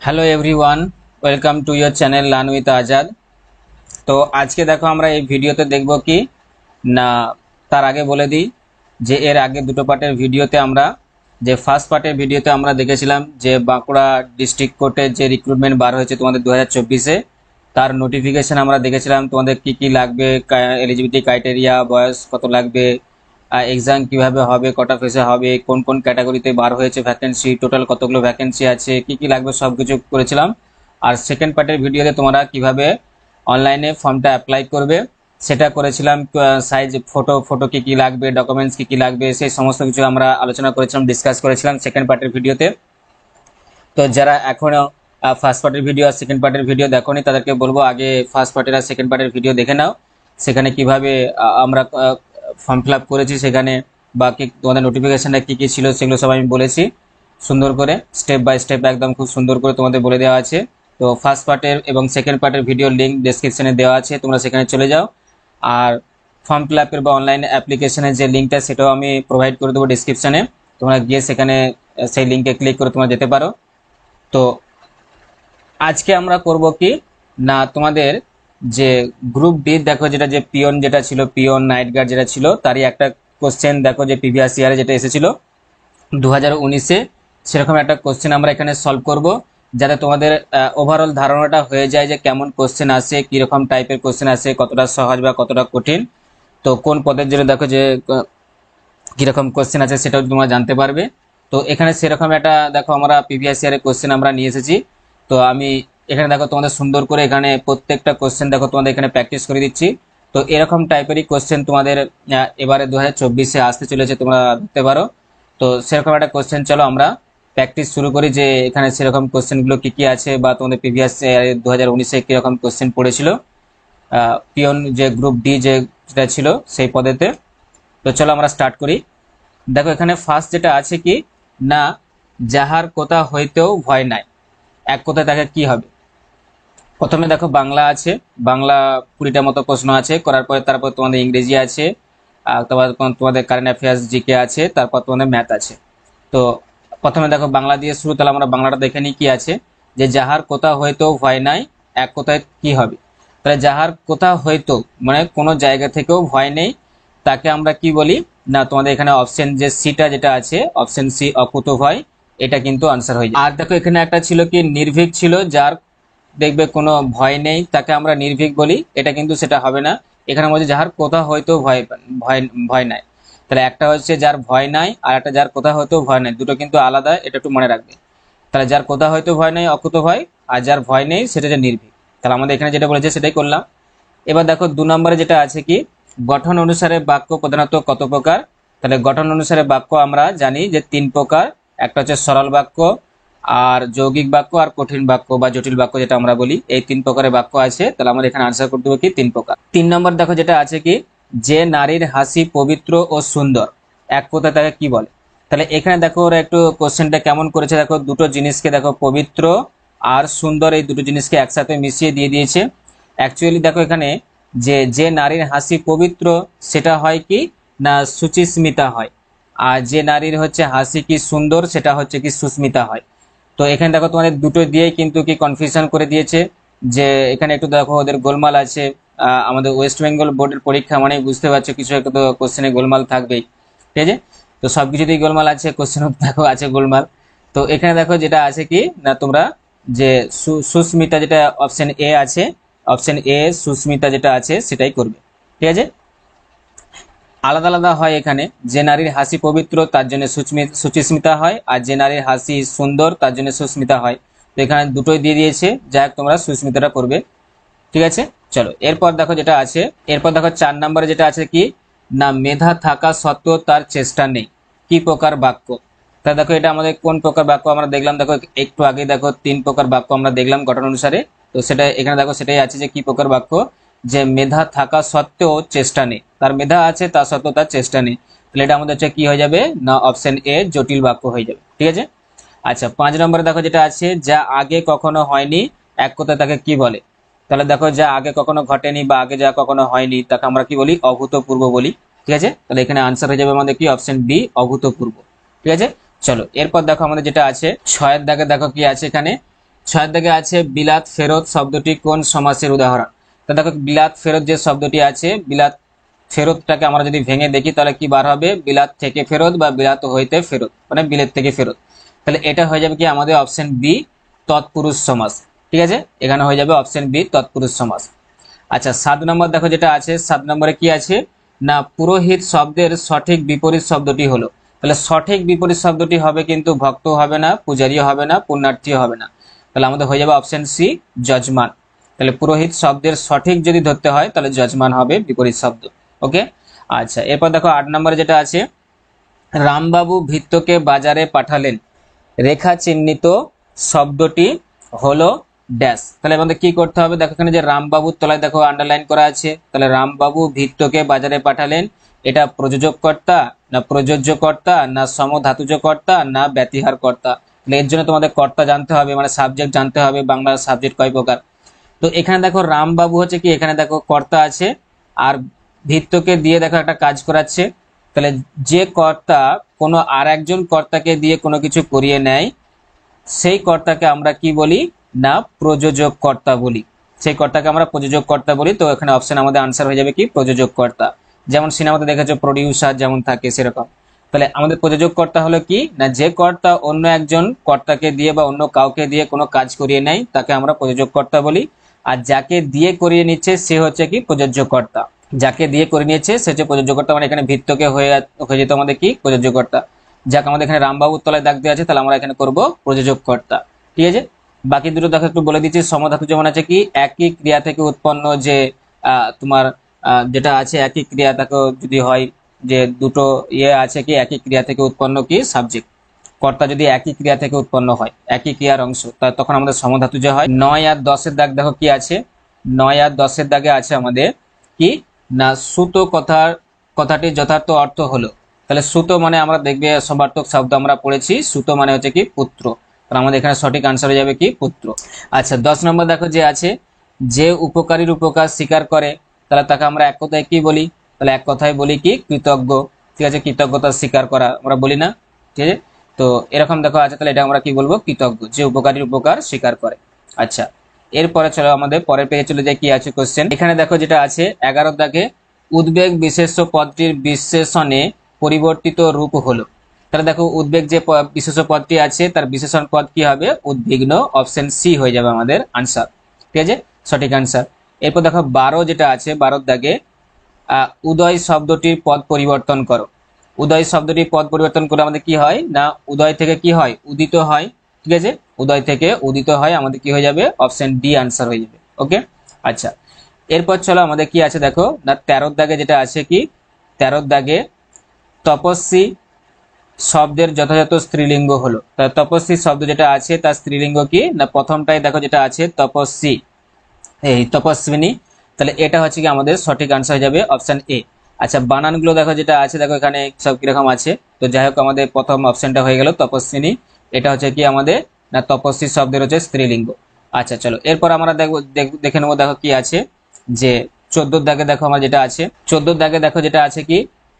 Hello everyone, welcome to your channel learn with Azad. তো আজকে দেখো আমরা এই ভিডিওতে দেখব কি না, তার আগে বলে দিই যে এর আগে দুটো পার্টের ভিডিওতে আমরা যে ফার্স্ট পার্টের ভিডিওতে আমরা দেখেছিলাম যে বাঁকুড়া ডিস্ট্রিক্ট কোর্টের যে রিক্রুটমেন্ট বার হয়েছে তোমাদের 2024-এ, তার নোটিফিকেশন আমরা দেখেছিলাম। তোমাদের কি কি লাগবে, এলিজিবিলিটি ক্রাইটেরিয়া, বয়স কত লাগবে, এক্সাম কিভাবে হবে, কটা ফেসে হবে, কোন কোন ক্যাটাগরিতে বার হয়েছে ভ্যাকেন্সি, টোটাল কতগুলো ভ্যাকেন্সি আছে, কি কি লাগবে সবকিছু করেছিলাম। আর সেকেন্ড পার্টের ভিডিওতে তোমরা কিভাবে অনলাইনে ফর্মটা অ্যাপ্লাই করবে সেটা করেছিলাম। সাইজ ফটো ফটো কি কি লাগবে, ডকুমেন্টস কি কি লাগবে, সেই সমস্ত কিছু আমরা আলোচনা করেছিলাম, ডিসকাস করেছিলাম সেকেন্ড পার্টের ভিডিওতে। তো যারা এখনো ফার্স্ট পার্টের ভিডিও আর সেকেন্ড পার্টের ভিডিও দেখোনি তাদেরকে বলবো আগে ফার্স্ট পার্টের আর সেকেন্ড পার্টের ভিডিও দেখে নাও। সেখানে কিভাবে আমরা ফর্ম ফিল আপ করেছি, সেখানে বাকি তোমাদের নোটিফিকেশনটা কী কী ছিল সেগুলো সব আমি বলেছি সুন্দর করে, স্টেপ বাই স্টেপ একদম খুব সুন্দর করে তোমাদের বলে দেওয়া আছে। তো ফার্স্ট পার্টের এবং সেকেন্ড পার্টের ভিডিও লিঙ্ক ডেসক্রিপশনে দেওয়া আছে, তোমরা সেখানে চলে যাও। আর ফর্ম ফিল আপের বা অনলাইন অ্যাপ্লিকেশনের যে লিঙ্কটা সেটাও আমি প্রোভাইড করে দেবো ডিসক্রিপশনে, তোমরা গিয়ে সেখানে সেই লিঙ্কে ক্লিক করে তোমরা যেতে পারো। তো আজকে আমরা করব কি না, তোমাদের যে গ্রুপ ডি দেখো, যেটা যে পিয়ন যেটা ছিল, পিয়ন নাইট গার্ড যেটা ছিল, তারই একটা কোশ্চেন দেখো যে প্রিভিয়াস ইয়ারে যেটা এসেছিল 2019-এ, সেরকম একটা কোশ্চেন আমরা এখানে সলভ করব, যাতে তোমাদের ওভারঅল ধারণাটা হয়ে যায় যে কেমন কোশ্চেন আসে, কিরকম টাইপের কোশ্চেন আসে, কতটা সহজ বা কতটা কঠিন, তো কোন পদের জন্য দেখো যে কিরকম কোশ্চেন আছে সেটাও তোমরা জানতে পারবে। তো এখানে সেরকম একটা দেখো আমরা প্রিভিয়াস ইয়ারের কোশ্চেন আমরা নিয়ে এসেছি। তো আমি এখানে দেখো তোমাদের সুন্দর করে এখানে প্রত্যেকটা কোশ্চেন দেখো তোমাদের এখানে প্র্যাকটিস করে দিচ্ছি। তো এরকম টাইপেরই কোশ্চেন তোমাদের এবারে 2024-এ আসতে চলেছে, তোমরা দেখতে পারো। তো সেরকম একটা কোশ্চেন চলো আমরা প্র্যাকটিস শুরু করি, যে এখানে সেরকম কোশ্চেনগুলো কি কি আছে, বা তোমাদের প্রিভিয়াস 2019-এ কিরকম কোশ্চেন পড়েছিল পিয়ন যে গ্রুপ ডি যেটা ছিল সেই পদেতে। তো চলো আমরা স্টার্ট করি। দেখো এখানে ফার্স্ট যেটা আছে কি না, যাহার কথা হইতেও ভয় নাই, এক কথায় তাকে কি হবে। প্রথমে দেখো বাংলা আছে, বাংলা 20টা মতো প্রশ্ন আছে, করার পরে তারপর তোমাদের ইংরেজি আছে, আর তারপর তোমাদের কারেন্ট অ্যাফেয়ার্স জিকে আছে, তারপর তোমাদের ম্যাথ আছে। তো প্রথমে দেখো বাংলা দিয়ে শুরু, তাহলে আমরা বাংলাটা দেখে নিই কি আছে। যে যাহার কথা হয়তো ভয় নাই, এক কথায় কি হবে। তাহলে যাহার কথা হয়তো মানে কোনো জায়গা থেকেও ভয় নেই, তাকে আমরা কি বলি না, তোমাদের এখানে অপশন যে সিটা যেটা আছে, অপশন সি অকুত ভয়, এটা কিন্তু আনসার হয়ে যায়। আর দেখো এখানে একটা ছিল কি নির্ভীক ছিল, যার দেখবে কোনো ভয় নেই তাকে আমরা নির্ভীক বলি, এটা কিন্তু সেটা হবে না। এখানে বলছে যাহার কোথাও হয়তো ভয় ভয় ভয় নাই, তাহলে একটা হচ্ছে যার ভয় নাই, আর একটা যার কোথাও হয়তো ভয় নাই, দুটো কিন্তু আলাদা, এটা একটু মনে রাখবে। তাহলে যার কোথাও হয়তো ভয় নাই অকুত ভয়, আর যার ভয় নেই সেটা যে নির্ভীক। তাহলে আমাদের এখানে যেটা বলেছে সেটাই করলাম। এবার দেখো 2 নম্বরে যেটা আছে কি, গঠন অনুসারে বাক্য প্রধানত কত প্রকার। তাহলে গঠন অনুসারে বাক্য আমরা জানি যে 3 প্রকার, একটা হচ্ছে সরল বাক্য, আর যৌগিক বাক্য, আর কঠিন বাক্য বা জটিল বাক্য যেটা আমরা বলি, এই 3 প্রকারের বাক্য আছে। তাহলে আমরা এখানে আনসার করতে হবে কি 3 প্রকার। 3 নম্বর দেখো যেটা আছে কি, যে নারীর হাসি পবিত্র ও সুন্দর, এক কথায় তাকে কি বলে। তাহলে এখানে দেখো ওরা একটু কোশ্চেনটা কেমন করেছে, দেখো দুটো জিনিসকে দেখো পবিত্র আর সুন্দর, এই দুটো জিনিসকে একসাথে মিশিয়ে দিয়ে দিয়েছে। অ্যাকচুয়ালি দেখো এখানে যে নারীর হাসি পবিত্র সেটা হয় কি না সুচিস্মিতা হয়, আর যে নারীর হচ্ছে হাসি কি সুন্দর সেটা হচ্ছে কি সুস্মিতা হয়। তো এখানে দেখো তোমাদের দুটো দিয়েই কিন্তু কি কনফিউশন করে দিয়েছে, যে এখানে একটু দেখো ওদের গোলমাল আছে। আমাদের ওয়েস্ট বেঙ্গল বোর্ডের পরীক্ষা মানে বুঝতে পারছো কিছু একটা তো কোশ্চেনে গোলমাল থাকবেই, ঠিক আছে। তো সবকিছুতেই গোলমাল আছে, কোশ্চেনও দেখো আছে গোলমাল। তো এখানে দেখো যেটা আছে কি না, তোমরা যে সুস্মিতা যেটা অপশন এ আছে, অপশন এ সুস্মিতা যেটা আছে সেটাই করবে, ঠিক আছে। আলাদা আলাদা হয় এখানে, যে নারীর হাসি পবিত্র তার জন্য সুচিস্মিতা হয়, আর যে নারীর হাসি সুন্দর তার জন্য সুস্মিতা হয়। তো এখানে দুটোই দিয়ে দিয়েছে, যাই হোক তোমরা সুস্মিতাটা করবে, ঠিক আছে। চলো এরপর দেখো যেটা আছে, এরপর দেখো 4 নম্বরে যেটা আছে কি না, মেধা থাকা সত্ত্বেও তার চেষ্টা নেই, কি প্রকার বাক্য। তা দেখো এটা আমাদের কোন প্রকার বাক্য আমরা দেখলাম, দেখো একটু আগে দেখো 3 প্রকার বাক্য আমরা দেখলাম গঠন অনুসারে। তো সেটা এখানে দেখো সেটাই আছে যে কি প্রকার বাক্য, যে মেধা থাকা সত্ত্বেও চেষ্টা নেই, তার মেধা আছে তা সত্ত্বেও তার চেষ্টা নেই। তাহলে এটা আমাদের হচ্ছে কি হয়ে যাবে না, অপশন এ জটিল বাক্য হয়ে যাবে, ঠিক আছে। আচ্ছা 5 নম্বরে দেখো যেটা আছে, যা আগে কখনো হয়নি, এক কথায় তাকে কি বলে। তাহলে দেখো যা আগে কখনো ঘটেনি বা আগে যা কখনো হয়নি তাকে আমরা কি বলি, অভূতপূর্ব বলি, ঠিক আছে। তাহলে এখানে আনসার হয়ে যাবে আমাদের কি অপশন বি অভূতপূর্ব, ঠিক আছে। চলো এরপর দেখো আমাদের যেটা আছে 6 এর দাগে দেখো কি আছে এখানে, ছয়ের দাগে আছে বিলাত ফেরত শব্দটি কোন সমাসের উদাহরণ। তো দেখো বিলাত ফেরত যে শব্দটি আছে, বিলাত ফেরতটাকে আমরা যদি ভেঙে দেখি তাহলে কি বার হবে, বিলাত থেকে ফেরত বা বিলাত হইতে ফেরত, মানে বিলেত থেকে ফেরত। তাহলে এটা হয়ে যাবে কি আমাদের অপশন বি তৎপুরুষ সমাস। ঠিক আছে, এখানে হয়ে যাবে অপশন বি তৎপুরুষ সমাস। আচ্ছা 7 নম্বর দেখো যেটা আছে, 7 নম্বরে কি আছে না পুরোহিত শব্দের সঠিক বিপরীত শব্দটি হলো। তাহলে সঠিক বিপরীত শব্দটি হবে কিন্তু ভক্ত হবে না, পূজারীও হবে না, পুণ্যার্থীও হবে না। তাহলে আমাদের হয়ে যাবে অপশন সি যজমান। তাহলে পুরোহিত শব্দের সঠিক যদি ধরতে হয় তাহলে যজমান হবে বিপরীত শব্দ। ওকে, আচ্ছা এরপর দেখো 8 নম্বরে যেটা আছে, রামবাবু ভৃত্যকে বাজারে পাঠালেন, রেখা চিহ্নিত শব্দটি হলো ড্যাশ। তাহলে আমাদের কি করতে হবে, দেখো এখানে যে রামবাবুর তলায় দেখো আন্ডারলাইন করা আছে। তাহলে রামবাবু ভৃত্যকে বাজারে পাঠালেন, এটা প্রযোজক কর্তা না প্রযোজ্য কর্তা না সমধাতুজ কর্তা না ব্যতিহার কর্তা। তাহলে এর জন্য তোমাদের কর্তা জানতে হবে, মানে সাবজেক্ট জানতে হবে, বাংলার সাবজেক্ট কয় প্রকার। তো এখানে দেখো রামবাবু হচ্ছে কি, এখানে দেখো কর্তা আছে আর ভৃত্যকে দিয়ে দেখো একটা কাজ করাচ্ছে। তাহলে যে কর্তা কোনো আর একজন কর্তাকে দিয়ে কোনো কিছু করিয়ে নেয় সেই কর্তাকে আমরা কি বলি না প্রযোজক কর্তা বলি। সেই কর্তাকে আমরা প্রযোজক কর্তা বলি। তো এখানে অপশন আমাদের আনসার হয়ে যাবে কি প্রযোজক কর্তা। যেমন সিনেমাতে দেখেছো প্রডিউসার যেমন থাকে সেরকম। তাহলে আমাদের প্রযোজক কর্তা হলো কি না যে কর্তা অন্য একজন কর্তাকে দিয়ে বা অন্য কাউকে দিয়ে কোনো কাজ করিয়ে নেয় তাকে আমরা প্রযোজক কর্তা বলি। আর যাকে দিয়ে করিয়ে নিচ্ছে সে হচ্ছে কি প্রযোজ্য কর্তা। যাকে দিয়ে করে নিয়েছে সে হচ্ছে প্রযোজ্য কর্তা, মানে এখানে ভৃত্যকে হয়ে যেত আমাদের কি প্রযোজ্য কর্তা। যাক আমাদের এখানে রামবাবুর তলায় দাগ দেওয়া আছে, তাহলে আমরা এখানে করব প্রযোজক কর্তা। ঠিক আছে, বাকি দুটো দেখো একটু বলে দিচ্ছি। সমধাতু যেমন আছে কি একই ক্রিয়া থেকে উৎপন্ন যে তোমার যেটা আছে একই ক্রিয়া তাকে যদি হয় যে দুটো ইয়ে আছে কি একই ক্রিয়া থেকে উৎপন্ন কি সাবজেক্ট, কর্তা যদি একই ক্রিয়া থেকে উৎপন্ন হয় একই ক্রিয়ার অংশ, তখন আমাদের সমধাতু যে হয়। 9 আর 10-এর দাগ দেখো কি আছে, 9 আর 10-এর দাগে আছে আমাদের কি না সুত কথাটির যথার্থ অর্থ হলো। তাহলে সুতো মানে আমরা দেখবে সমার্থক শব্দ আমরা পড়েছি, সুতো মানে হচ্ছে কি পুত্র। তাহলে আমাদের এখানে সঠিক আনসার হয়ে যাবে কি পুত্র। আচ্ছা 10 নম্বর দেখো যে আছে, যে উপকারীর উপকার স্বীকার করে তাহলে তাকে আমরা এক কথায় কি বলি, তাহলে এক কথায় বলি কি কৃতজ্ঞ। ঠিক আছে, কৃতজ্ঞতা স্বীকার করা আমরা বলি না। ঠিক আছে, তো এরকম দেখো আছে, তাহলে এটা আমরা কি বলবো কৃতজ্ঞ, যে উপকারীর উপকার স্বীকার করে। আচ্ছা এরপরে চলো আমাদের পরের পেজে চলে যাই, কি আছে কোশ্চেন। এখানে দেখো যেটা আছে 11 দাগে উদ্বেগ বিশেষ্য পদটির বিশেষণে পরিবর্তিত রূপ হলো। তাহলে দেখো উদ্বেগ যে বিশেষ্য পদটি আছে তার বিশেষণ পদ কি হবে উদ্বিগ্ন, অপশন সি হয়ে যাবে আমাদের আনসার। ঠিক আছে, সঠিক আনসার। এরপর দেখো 12 যেটা আছে 12 দাগে উদয় শব্দটির পদ পরিবর্তন করো। উদয় শব্দটির পদ পরিবর্তন করে আমাদের কি হয় না উদয় থেকে কি হয় উদিত হয়। ঠিক আছে, উদয় থেকে উদিত হয়, আমাদের কি হয়ে যাবে অপশন ডি আনসার হয়ে যাবে। ওকে, আচ্ছা এরপর চলো আমাদের কি আছে দেখো না 13 দাগে যেটা আছে কি 13 দাগে তপস্বী শব্দের যথাযথ স্ত্রীলিঙ্গ হলো। তাহলে তপস্বী শব্দ যেটা আছে তার স্ত্রীলিঙ্গ কি না প্রথমটাই দেখো যেটা আছে তপস্বী, এই তপস্বিনী। তাহলে এটা হচ্ছে কি আমাদের সঠিক আনসার হয়ে যাবে অপশন এ। আচ্ছা বানানগুলো দেখো যেটা আছে দেখো এখানে সব কিরকম আছে। তো যাই হোক আমাদের প্রথম অপশনটা হয়ে গেল তপস্বিনী, এটা হচ্ছে কি আমাদের না তপস্বী শব্দের হচ্ছে স্ত্রীলিঙ্গ। আচ্ছা চলো এরপর আমরা দেখে নেবো দেখো কি আছে যে 14 দাগে দেখো আমার যেটা আছে 14 দাগে দেখো যেটা আছে কি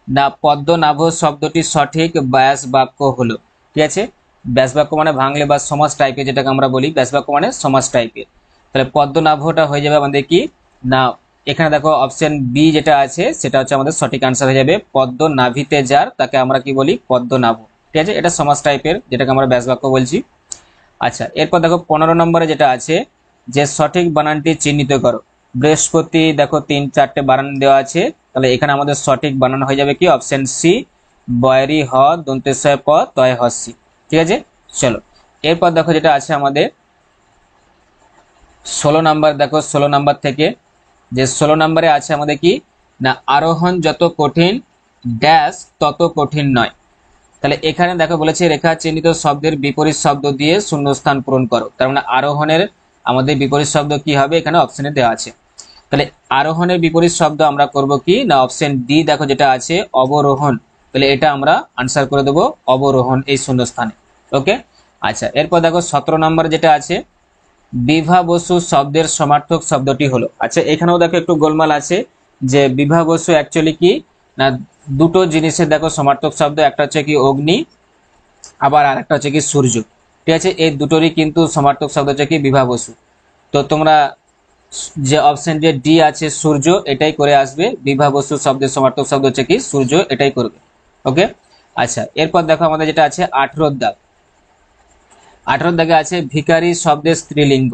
না পদ্মনাভ শব্দটি সঠিক ব্যাস বাক্য হলো। ঠিক আছে, ব্যাস বাক্য মানে ভাঙলে বা সমাস টাইপের, যেটাকে আমরা বলি ব্যাস বাক্য মানে সমাস টাইপের। তাহলে পদ্মনাভটা হয়ে যাবে আমাদের কি না এখানে দেখো অপশন বি যেটা আছে সেটা হচ্ছে আমাদের সঠিক আনসার হয়ে যাবে পদ্ম নাভিতে যার তাকে আমরা কি বলি পদ্মনাভ। ঠিক আছে, এটা সমাস টাইপের যেটাকে আমরা ব্যাস বাক্য বলছি। আচ্ছা এরপর দেখো 15 নম্বরে যেটা আছে যে সঠিক বানানটি চিহ্নিত করো। বৃহস্পতি দেখো 3-4টে বানান দেওয়া আছে, তাহলে এখানে আমাদের সঠিক বানান হয়ে যাবে কি অপশন সি বয়রি হ দন্তেশ্বয় প তয় হসি। ঠিক আছে, চলো এরপর দেখো যেটা আছে আমাদের 16 নাম্বার দেখো 16 নাম্বার থেকে যে 16 নম্বরে আছে আমাদের কি না আরোহণ যত কঠিন ড্যাশ তত কঠিন নয়। তাহলে এখানে দেখো বলেছে রেখা চিহ্নিত শব্দের বিপরীত শব্দ দিয়ে শূন্যস্থান পূরণ করো। তার মানে আরোহণের আমাদের বিপরীত শব্দ কি হবে এখানে অপশনে দেওয়া আছে। তাহলে আরোহণের বিপরীত শব্দ আমরা করব কি না অপশন ডি দেখো যেটা আছে অবরোহণ। তাহলে এটা আমরা আনসার করে দেবো অবরোহণ এই শূন্যস্থানে। ওকে, আচ্ছা এরপর দেখো 17 নম্বর যেটা আছে বিভা বসু শব্দের সমার্থক শব্দটি হলো। আচ্ছা এখানেও দেখো একটু গোলমাল আছে যে বিভা বসু অ্যাকচুয়ালি কি না দুটো জিনিসের দেখো সমার্থক শব্দ, একটা হচ্ছে কি অগ্নি আবার আরেকটা হচ্ছে কি সূর্য। ঠিক আছে। এই দুটোরই কিন্তু সমার্থক শব্দ হচ্ছে কি বিভাবসু। তো তোমরা যে অপশন যে ডি আছে সূর্য এটাই করে আসবে, বিভাবসু শব্দের সমার্থক শব্দ হচ্ছে কি সূর্য, এটাই করবে। ওকে, আচ্ছা এরপর দেখো আমাদের যেটা আছে 18 দাগ। 18 দাগে আছে ভিখারি শব্দের স্ত্রীলিঙ্গ।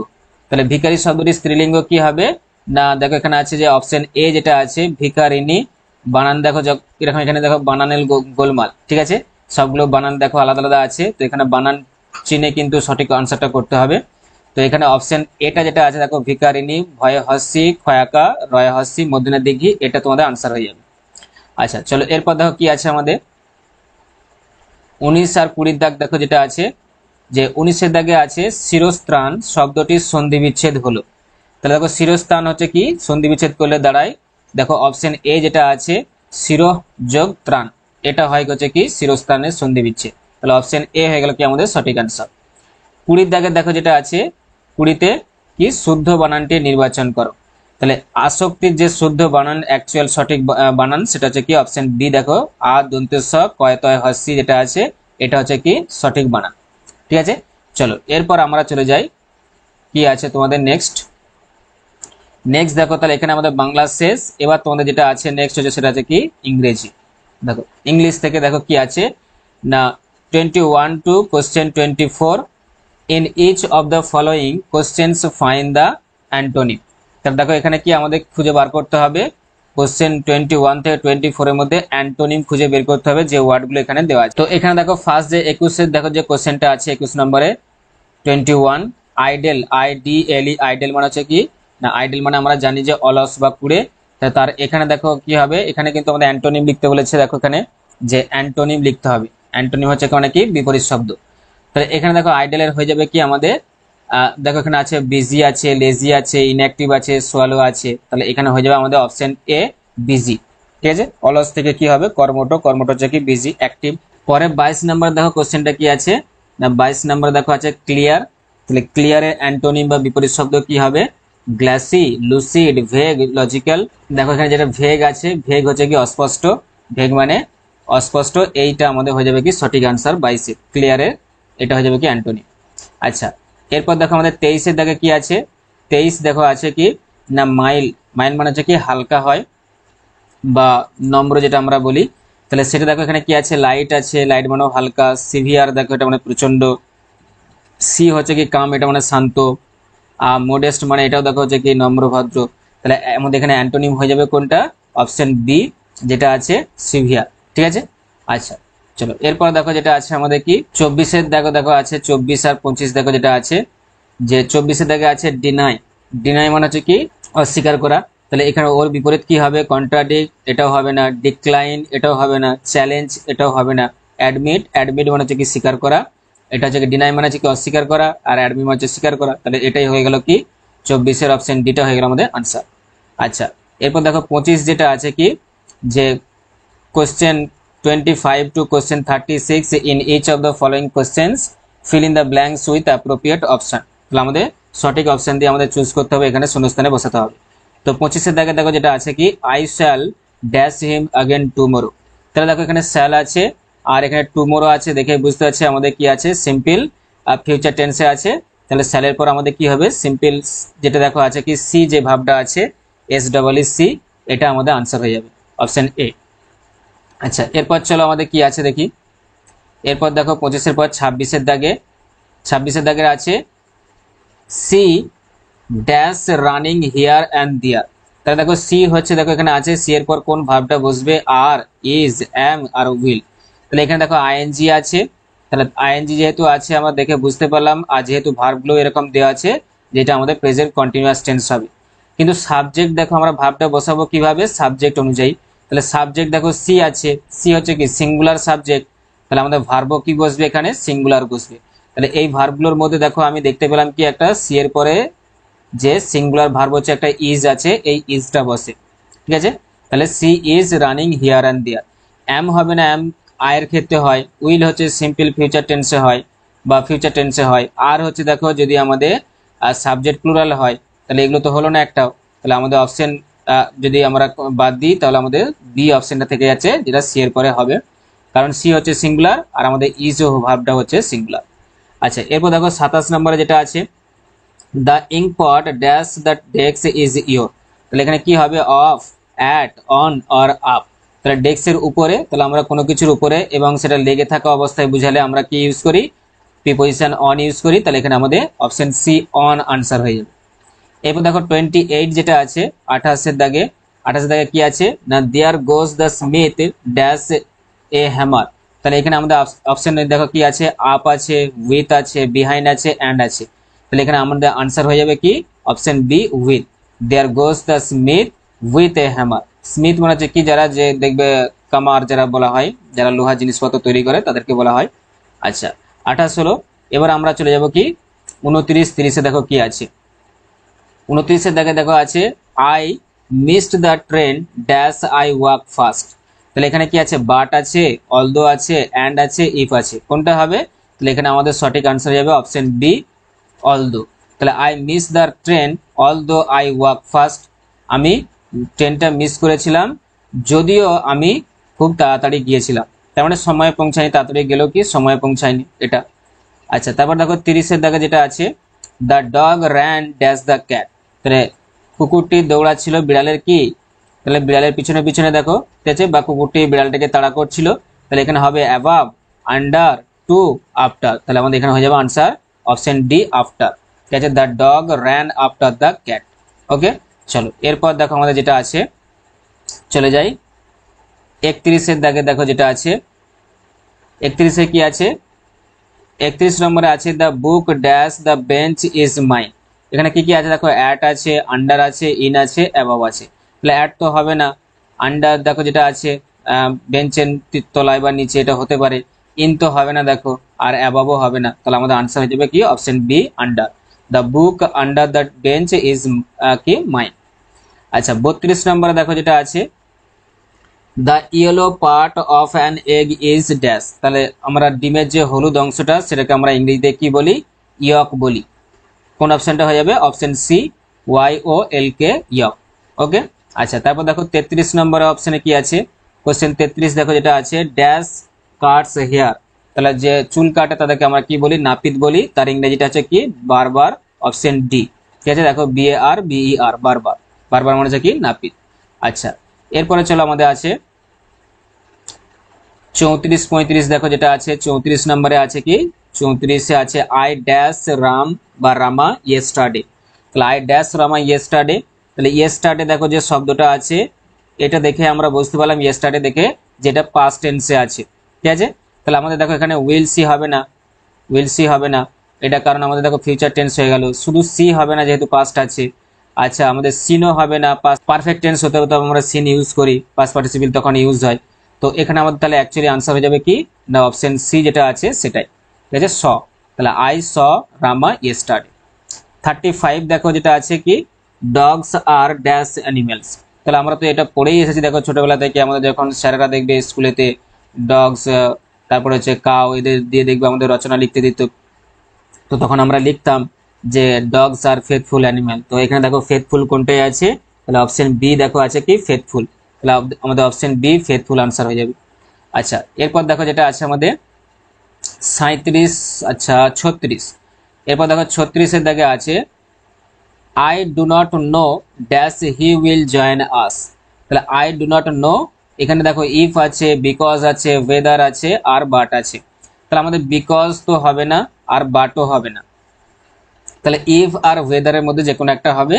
তাহলে ভিখারি শব্দটি স্ত্রীলিঙ্গ কি হবে না, দেখো এখানে আছে যে অপশন এ যেটা আছে ভিখারিনী। বানান দেখো এরকম, এখানে দেখো বানানের গোলমাল, ঠিক আছে, সবগুলো বানান দেখো আলাদা আলাদা আছে, তো এখানে বানান চিনে কিন্তু সঠিক আনসারটা করতে হবে। তো এখানে অপশন এটা যেটা আছে দেখো ভিখারিনী, ভয়ে হস্যি, খয়াকা, রয় হস্যি, মধ্যনে দিঘি, এটা তোমাদের আনসার হয়ে যাবে। আচ্ছা চলো এরপর দেখো কি আছে আমাদের 19 আর 20 দাগ। দেখো যেটা আছে যে 19 দাগে আছে শিরস্ত্রাণ শব্দটির সন্ধি বিচ্ছেদ হলো। তাহলে দেখো শিরস্থান হচ্ছে কি সন্ধি বিচ্ছেদ করলে দাঁড়ায়, দেখো অপশন এ যেটা আছে শিরোহ যোগ ত্রাণ, এটা হয় হচ্ছে কি শিরস্থানের সন্ধি বিচ্ছেদ। তাহলে অপশন এ হয়ে গেল কি আমাদের সঠিক আনসার। 20 দাগে দেখো যেটা আছে 20তে কি শুদ্ধ বানানটি নির্বাচন করো। তাহলে আসক্তির যে শুদ্ধ বানান অ্যাকচুয়াল সঠিক বানান সেটা হচ্ছে কি অপশন বি, দেখো আ দন্তে স কয় তয় হস্যি যেটা আছে এটা হচ্ছে কি সঠিক বানান। ঠিক আছে, চলো এরপর আমরা চলে যাই কি আছে তোমাদের নেক্সট দেখো। তাহলে এখানে আমাদের বাংলা শেষ, এবার তোমাদের যেটা আছে নেক্সট হচ্ছে সেটা আছে কি ইংরেজি। দেখো ইংলিশ থেকে দেখো কি আছে না 21 to question 24, in each of the following questions find the antonym. তাহলে দেখো এখানে কি আমাদের খুঁজে বার করতে হবে কোশ্চেন 21 থেকে 24 এর মধ্যে অ্যান্টোনিম খুঁজে বের করতে হবে যে ওয়ার্ডগুলো এখানে দেওয়া আছে। তো এখানে দেখো ফার্স্ট যে 21 দেখো যে কোশ্চেনটা আছে 21 নম্বরে 21 আইডেল, আইডিএলই, আইডেল মানে হচ্ছে কি না, আইডেল মানে আমরা জানি যে অলস বা কুড়ে। তার এখানে দেখো কি হবে, এখানে কিন্তু আমাদের অ্যান্টোনিম লিখতে বলেছে, দেখো এখানে যে অ্যান্টোনিম লিখতে হবে। অ্যান্টোনিম হচ্ছে কি মানে কি বিপরীত শব্দ। তাহলে এখানে দেখো আইডেলের হয়ে যাবে কি আমাদের দেখো এখানে আছে বিজি আছে, লেজি আছে, ইনঅ্যাক্টিভ আছে, সোয়ালো আছে। তাহলে এখানে হয়ে যাবে আমাদের অপশন এ বিজি। ঠিক আছে, অলস থেকে কি হবে কর্মঠ, কর্মঠ হচ্ছে কি বিজি অ্যাক্টিভ। পরে 22 নম্বর দেখো কোশ্চেনটা কি আছে না 22 নম্বর দেখো আছে ক্লিয়ার। তাহলে ক্লিয়ারের অ্যান্টোনিম বা বিপরীত শব্দ কি হবে গ্লাসি, লুসিড, ভেগ, লজিক্যাল। দেখো এখানে যেটা ভেগ আছে, ভেগ হচ্ছে কি অস্পষ্ট, ভেগ মানে অস্পষ্ট, এইটা আমাদের হয়ে যাবে কি সঠিক আনসার 22 ক্লিয়ারের, এটা হয়ে যাবে কি অ্যান্টোনিম। আচ্ছা এরপর দেখো আমাদের 23 দেখে কি আছে 23 দেখো আছে কি না মাইল, মাইল মানে হচ্ছে কি হালকা হয় বা নম্র যেটা আমরা বলি। তাহলে সেটা দেখো এখানে কি আছে লাইট আছে, লাইট মানে হালকা। সিভিয়ার দেখো এটা মানে প্রচন্ড। সি হচ্ছে কি কাম, এটা মানে শান্ত। মোডেস্ট মানে এটাও দেখো হচ্ছে কি নম্র ভদ্র। তাহলে আমাদের এখানে অ্যান্টোনিম হয়ে যাবে কোনটা অপশন বি যেটা আছে সিভিয়ার। ঠিক আছে, আচ্ছা চলো এরপর দেখো যেটা আছে আমাদের কি 24 দেখো দেখো আছে 24 আর 25 দেখো যেটা আছে যে 24 দেখে আছে ডিনাই, ডিনাই মানে হচ্ছে কি অস্বীকার করা। তাহলে এখানে ওর বিপরীত কি হবে কন্ট্রাডিক্ট, এটাও হবে না, ডিক্লাইন এটাও হবে না, চ্যালেঞ্জ এটাও হবে না, অ্যাডমিট, অ্যাডমিট মানে হচ্ছে কি স্বীকার করা, এটা হচ্ছে কি ডিনাই মানে হচ্ছে কি অস্বীকার করা, আর অ্যাডমিট মানে হচ্ছে স্বীকার করা। তাহলে এটাই হয়ে গেল কি 24 অপশন ডিটা হয়ে গেল আমাদের আনসার। আচ্ছা এরপর দেখো 25 যেটা আছে কি যে question 25 to question 36, in each of the following questions fill in the blanks with appropriate option। তাহলে আমাদের সঠিক অপশন দিয়ে আমাদের চুজ করতে হবে, এখানে শূন্যস্থানে বসাতে হবে। তো 25 দেখে দেখো যেটা আছে কি I shall dash him again tomorrow. তাহলে দেখো এখানে শ্যাল আছে আর এখানে টুমরো আছে, দেখে বুঝতে পারছি আমাদের কি আছে সিম্পল ফিউচার টেন্সে আছে। তাহলে শ্যালের পর আমাদের কি হবে সিম্পল, যেটা দেখো আছে কি সি যে ভাবটা আছে এস ডবল ই সি, এটা আমাদের আনসার হয়ে যাবে অপশন এ। আচ্ছা এরপর চলো আমাদের কি আছে দেখি। এরপর দেখো 25 পর 26 দাগে, 26 দাগের আছে C dash running here and there. তাহলে দেখো সি হচ্ছে দেখো এখানে আছে সি এর পর কোন ভার্বটা বসবে আর, ইজ, এম আর উইল। তাহলে এখানে দেখো আইএনজি আছে, তাহলে আইএনজি যেহেতু আছে আমরা দেখে বুঝতে পারলাম, আর যেহেতু ভার্বগুলো এরকম দেওয়া আছে যেটা আমাদের প্রেজেন্ট কন্টিনিউয়াস টেন্স হবে। কিন্তু সাবজেক্ট দেখো আমরা ভার্বটা বসাবো কিভাবে সাবজেক্ট অনুযায়ী। তাহলে সাবজেক্ট দেখো সি আছে, সি হচ্ছে কি সিঙ্গুলার সাবজেক্ট, তাহলে আমাদের ভার্বও কি বসবে এখানে সিঙ্গুলার বসবে। তাহলে এই ভার্বগুলোর মধ্যে দেখো আমি দেখতে পেলাম কি একটা সি এর পরে যে সিঙ্গুলার ভার্ব হচ্ছে একটা ইজ আছে, এই ইজটা বসে। ঠিক আছে, তাহলে C is running here and there. M হবে না, এম আয়ের ক্ষেত্রে হয়, উইল হচ্ছে সিম্পল ফিউচার টেন্সে হয় বা ফিউচার টেন্সে হয়, আর হচ্ছে দেখো যদি আমাদের সাবজেক্ট প্লুরাল হয় তাহলে এগুলো তো হলো না একটাও। তাহলে আমাদের অপশন যদি আমরা বাদ দিই তাহলে আমাদের বি অপশনটা থেকে যাচ্ছে যেটা সি এর পরে হবে, কারণ সি হচ্ছে সিঙ্গুলার আর আমাদের ইজ ও ভার্বটা হচ্ছে সিঙ্গুলার। আচ্ছা, এরপর দেখো 27 নম্বরে যেটা আছে the inkpot dash the desk is your, তাহলে এখানে কি হবে of, at, on or up. তাহলে ডেস্কের উপরে, তাহলে আমরা কোনো কিছুর উপরে এবং সেটা লেগে থাকা অবস্থায় বুঝালে আমরা কি ইউজ করি, প্রিপোজিশন অন ইউজ করি। তাহলে এখানে আমাদের অপশন সি অন আনসার হয়ে যাবে। এরপর দেখো 28 যেটা আছে 28 দাগে, 28 দাগে কি আছে না there goes the smith dash a hammer. তাহলে এখানে আমাদের অপশন দেখো কি আছে, আপ আছে, উইথ আছে, বিহাইন্ড আছে, অ্যান্ড আছে। তাহলে এখানে আমাদের আনসার হয়ে যাবে কি option B with. There goes the smith with a hammer. Smith মানে হচ্ছে কি যারা যে দেখবে কামার যারা বলা হয়, যারা লোহা জিনিসপত্র তৈরি করে তাদেরকে বলা হয়। আচ্ছা 28 হলো। এবার আমরা চলে যাব কি 29, 30-এ দেখো কি আছে। 29-এর দাগে দেখো আছে I missed the train dash I walk fast. তাহলে এখানে কি আছে বাট আছে, অলদো আছে, অ্যান্ড আছে, ইফ আছে, কোনটা হবে? তাহলে এখানে আমাদের সঠিক আনসার যাবে অপশন বি অলদো। তাহলে I miss the train although I walk fast, আমি ট্রেনটা মিস করেছিলাম যদিও আমি খুব তাড়াতাড়ি গিয়েছিলাম। তার মানে সময়ে পৌঁছায়নি, তাড়াতাড়ি গেলেও কি সময়ে পৌঁছায়নি এটা। আচ্ছা তারপর দেখো 30-এর দাগে যেটা আছে the dog ran dash the cat. তাহলে কুকুরটি দৌড়াচ্ছিল বিড়ালের কি, তাহলে বিড়ালের পিছনে পিছনে দেখো ঠিক আছে, বা কুকুরটি বিড়ালটাকে তাড়া করছিল। তাহলে এখানে হবে অ্যাবাভ, আন্ডার, টু, আফটার। তাহলে আমাদের এখানে হয়ে যাবে আনসার অপশন ডি আফটার। ঠিক আছে, the dog ran after the cat. Okay চলো এরপর দেখো আমাদের যেটা আছে, চলে যাই 31-এর দাগে দেখো যেটা আছে 31-এ কি আছে, 31 নম্বরে আছে the book dash the bench is mine. এখানে কি কি আছে দেখো অ্যাট আছে, আন্ডার আছে, ইন আছে, অ্যাবভ আছে। তাহলে অ্যাট তো হবে না, আন্ডার দেখো যেটা আছে বেঞ্চের তলায় বা নিচে এটা হতে পারে, ইন তো হবে না দেখো, আর অ্যাবভও হবে না। তাহলে আমাদের আনসার হয়ে যাবে কি option B under. The book under the bench is কি মাইন। আচ্ছা 32 নম্বরে দেখো যেটা আছে the yellow part of an egg is dash. তাহলে আমরা ডিমের যে হলুদ অংশটা সেটাকে আমরা ইংরেজিতে কি বলি, ইয়ক বলি। কোন অপশনটা হয়ে যাবে অপশন সি ওয়াই ও এল কে ইয়ক। ওকে আচ্ছা তারপর দেখো 33 নম্বরের অপশনে কি আছে, কোশ্চেন 33 দেখো যেটা আছে ড্যাশ কাটস হেয়ার। তাহলে যে চুল কাটে তাদেরকে আমরা কি বলি, নাপিত বলি। তার ইংরেজিটা আছে কি বারবার, অপশন ডি। ঠিক আছে দেখো BAR BER বারবার, বারবার মানে হচ্ছে কি নাপিত। আচ্ছা এরপরে চলো আমাদের আছে 34, 35 দেখো যেটা আছে 34 নম্বরে আছে কি 34-এ আছে আই ড্যাশ রাম বা রামা ইয়েস্টারডে। তাহলে আই ড্যাশ রামা ইয়েস্টারডে। তাহলে ইয়েস্টারডে দেখো যে শব্দটা আছে এটা দেখে আমরা বুঝতে পারলাম ইয়েস্টারডে দেখে যেটা পাস্ট টেন্সে আছে। ঠিক আছে, তাহলে আমাদের দেখো এখানে উইল সি হবে না, উইল সি হবে না, এটা কারণ আমাদের দেখো ফিউচার টেন্স হয়ে গেল। শুধু সি হবে না যেহেতু পাস্ট আছে। আচ্ছা আমাদের সিনও হবে না, পারফেক্ট টেন্স হতে হতে আমরা সিন ইউজ করি, পাস্ট পার্টিসিপল তখন ইউজ হয়। তো এখানে আমাদের তাহলে অ্যাকচুয়ালি আনসার হয়ে যাবে কি না অপশন সি যেটা আছে সেটাই। ঠিক আছে স, তাহলে আই স রামা ইয়েস্টারডে। 35 দেখো যেটা আছে কি ডগস আর ড্যাশ অ্যানিমেলস। তাহলে আমরা তো এটা পড়েই এসেছি দেখো ছোটবেলা থেকে, আমাদের যখন স্যারেরা দেখবে স্কুলেতে ডগস তারপরে হচ্ছে কাউ এদের দিয়ে দেখবে আমাদের রচনা লিখতে দিত, তো তখন আমরা লিখতাম যে ডগস আর ফেথফুল অ্যানিমেল। তো এখানে দেখো ফেথফুল কোনটাই আছে, তাহলে অপশন বি দেখো আছে কি ফেথফুল। তাহলে আমাদের অপশন বি ফেথফুল আনসার হয়ে যাবে। আচ্ছা এরপর দেখো যেটা আছে আমাদের 37, আচ্ছা 36। এরপর দেখো 36-এর দাগে আছে I do not know dash he will join us. তাহলে আই ডু নট নো, এখানে দেখো ইফ আছে, বিকজ আছে, ওয়েদার আছে, আর বাট আছে। তাহলে আমাদের বিকজ তো হবে না আর বাটও হবে না, তাহলে ইফ আর ওয়েদারের মধ্যে যে কোনো একটা হবে।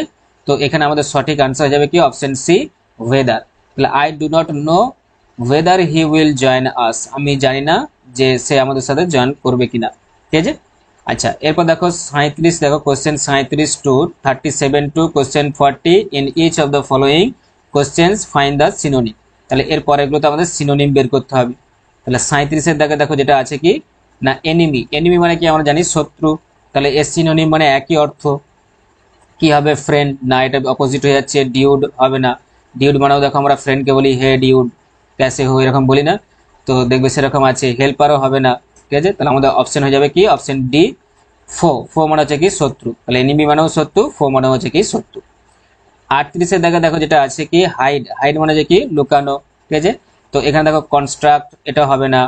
তো এখানে আমাদের সঠিক আনসার হয়ে যাবে কি অপশন সি ওয়েদার। তাহলে I do not know whether he will join us, আমি জানি না যে সে আমাদের সাথে জয়েন করবে কিনা। ঠিক আছে আচ্ছা এরপর দেখো 37 দেখো question 37 to 37 to question 40 in each of the following questions find the synonym. তাহলে এর পরেগুলোতে আমাদের সিনোনিম বের করতে হবে। তাহলে 37-এর দাগে দেখো যেটা আছে কি না এনিমি। এনিমি মানে কি আমরা জানি শত্রু, তাহলে এর সিনোনিম মানে একই অর্থ কি হবে ফ্রেন্ড, না এটা অপোজিট হয়ে যাচ্ছে, ডিউড হবে না। ডিউড মানেও দেখো আমরা ফ্রেন্ডকে বলি হে ডিউড, ক্যাসে হো এরকম বলি না, তো দেখবে সেরকম আছে। হেল্পারও হবে না। ঠিক আছে, তাহলে আমাদের অপশন হয়ে যাবে কি অপশন ডি ফো। ফো মানে হচ্ছে কি শত্রু, তাহলে এনিমি মানেও শত্রু, ফো মানে হচ্ছে কি শত্রু। 38-এর দাগে দেখো যেটা আছে কি হাইড। হাইড মানে হচ্ছে কি লুকানো। ঠিক আছে, তো এখানে দেখো কনস্ট্রাক্ট, এটা হবে না।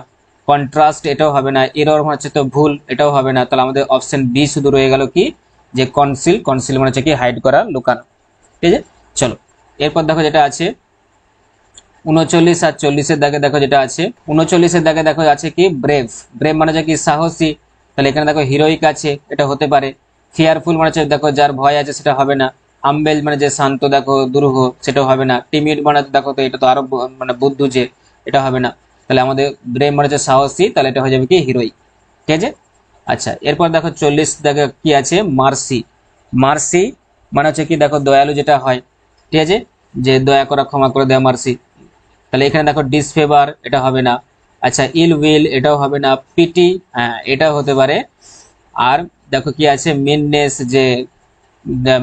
কন্ট্রাস্ট এটাও হবে না, এরর হচ্ছে তো ভুল, এটাও হবে না। তাহলে আমাদের অপশন বি শুধু রয়ে গেল কি, যে কনসিল। কনসিল মানে হচ্ছে কি হাইড করা, লুকানো। ঠিক আছে, চলো এরপর দেখো যেটা আছে 39 আর 40-এর দাগে দেখো যেটা আছে 39-এর দাগে দেখো আছে কি ব্রেভ। ব্রেভ মানে হচ্ছে কি সাহসী, তাহলে এখানে দেখো হিরোইক আছে, এটা হতে পারে। ফিয়ারফুল মানে হচ্ছে দেখো যার ভয় আছে, সেটা হবে না। হাম্বেল মানে যে শান্ত, দেখো দুরূহ, সেটাও হবে না। টিমিড মানে দেখো তো এটা তো আরো মানে বুদ্ধু, যে এটা হবে না। তাহলে আমাদের ব্রেভ মানে হচ্ছে সাহসী, তাহলে এটা হয়ে যাবে কি হিরোইক। ঠিক আছে, আচ্ছা এরপর দেখো 40 দেখো কি আছে মার্সি। মার্সি মানে হচ্ছে কি দেখো দয়ালু যেটা হয়, ঠিক আছে, যে দয়া করা, ক্ষমা করে দেওয়া, মার্সি। তাহলে এখানে দেখো ডিসফেভার, এটা হবে না। আচ্ছা ইল উইল, এটাও হবে না। পিটি, হ্যাঁ এটাও হতে পারে। আর দেখো কি আছে মিননেস, যে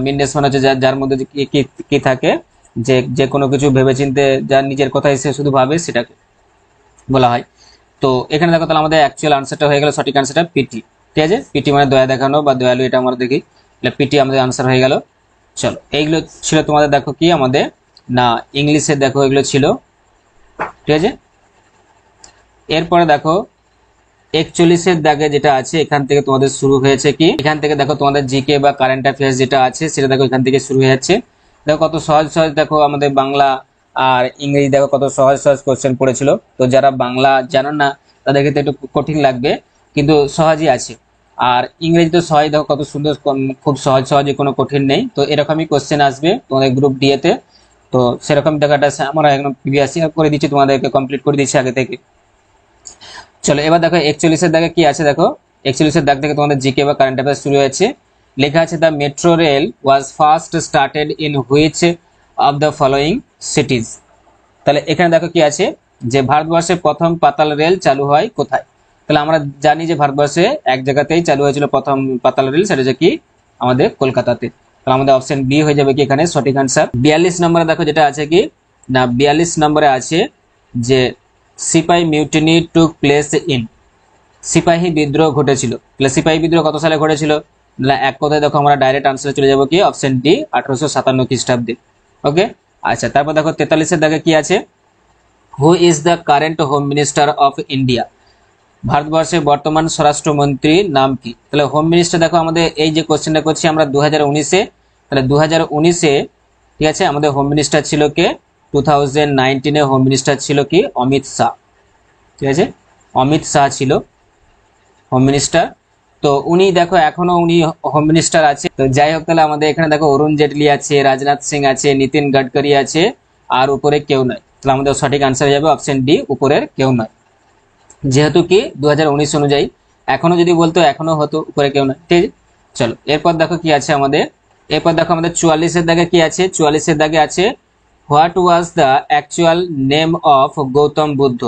মিননেস মানে হচ্ছে যার মধ্যে যে কি কি থাকে, যে যে কোনো কিছু ভেবেচিন্তে যার নিজের কথাই সে শুধু ভাবে, সেটাকে বলা হয়। তো এখানে দেখো তাহলে আমাদের অ্যাকচুয়াল আনসারটা হয়ে গেল, সঠিক আনসারটা পিটি। ঠিক আছে, পিটি মানে দয়া দেখানো বা দয়ালু, এটা আমরা দেখি। তাহলে পিটি আমাদের আনসার হয়ে গেল। চলো এইগুলো ছিল তোমাদের দেখো কি আমাদের না ইংলিশে দেখো এগুলো ছিল। ঠিক আছে, এরপরে দেখো 41-এর দাগে যেটা আছে, এখান থেকে তোমাদের শুরু হয়েছে কি, এখান থেকে দেখো তোমাদের জিকে বা কারেন্ট অ্যাফেয়ার্স যেটা আছে সেটা দেখো এখান থেকে শুরু হয়ে যাচ্ছে। দেখো কত সহজ সহজ, দেখো আমাদের বাংলা আর ইংরেজি দেখো কত সহজ সহজ কোশ্চেন পড়েছিল। তো যারা বাংলা জানো না তাদের ক্ষেত্রে একটু কঠিন লাগবে, কিন্তু সহজই আছে। আর ইংরেজি তো সহজ, দেখো কত সুন্দর, খুব সহজ সহজে, কোনো কঠিন নেই। তো এরকমই কোশ্চেন আসবে তোমাদের গ্রুপ ডি এতে। তো সেরকম দেখাটা আমরা একদম প্রিভিয়াস ইয়ার করে দিচ্ছি, তোমাদেরকে কমপ্লিট করে দিচ্ছি আগে থেকে। চলো এবার দেখো 41-এর দাগে কি আছে, দেখো 41-এর দাগ থেকে তোমাদের জিকে বা কারেন্ট অ্যাফেয়ার্স শুরু হয়েছে। লেখা আছে the metro rail was first started in which of the following সিটিজ। তাহলে এখানে দেখো কি আছে, যে ভারতবর্ষে প্রথম পাতাল রেল চালু হয় কোথায়। তাহলে আমরা জানি যে ভারতবর্ষে এক জায়গাতেই চালু হয়েছিল প্রথম পাতাল রেল, সেটা হচ্ছে কি আমাদের কলকাতাতে। তাহলে আমাদের অপশন বি হয়ে যাবে কি এখানে সঠিক আনসার। 42 নম্বরে দেখো যেটা আছে কি না 42 নম্বরে আছে যে সিপাহি মিউটিনি টুক প্লেস ইন। সিপাহী বিদ্রোহ ঘটেছিল। তাহলে সিপাহী বিদ্রোহ কত সালে ঘটেছিল, এক কথায় দেখো আমরা ডাইরেক্ট আনসারে চলে যাবো কি অপশন ডি 1857 খ্রিস্টাব্দে। ওকে, আচ্ছা তারপর দেখো 43-এর দাগে কি আছে, who is the current home minister of India. ভারতবর্ষের বর্তমান স্বরাষ্ট্রমন্ত্রীর নাম কি। তাহলে হোম মিনিস্টার দেখো আমাদের এই যে কোশ্চেনটা করছি আমরা 2019-এ, তাহলে 2019-এ ঠিক আছে আমাদের হোম মিনিস্টার ছিল কে, 2019-এ হোম মিনিস্টার ছিল কি অমিত শাহ। ঠিক আছে, অমিত শাহ ছিল হোম মিনিস্টার। তো উনি দেখো এখনো উনি হোম মিনিস্টার আছে। তো যাই হোক, তাহলে আমাদের এখানে দেখো অরুণ জেটলি আছে, রাজনাথ সিং আছে, নীতিন গাডকারি আছে, আর উপরে কেউ নয়। তাহলে আমাদের সঠিক আনসার যাবে অপশন ডি, উপরের কেউ নয়। যেহেতু কি 2019 অনুযায়ী, এখনো যদি বলতো এখনো হতো, উপরে কেউ নয়। ঠিক আছে, চলো এরপর দেখো কি আছে আমাদের, এরপর দেখো আমাদের 44-এর দাগে কি আছে, 44-এর দাগে আছে what was the actual name of Gautam Buddha.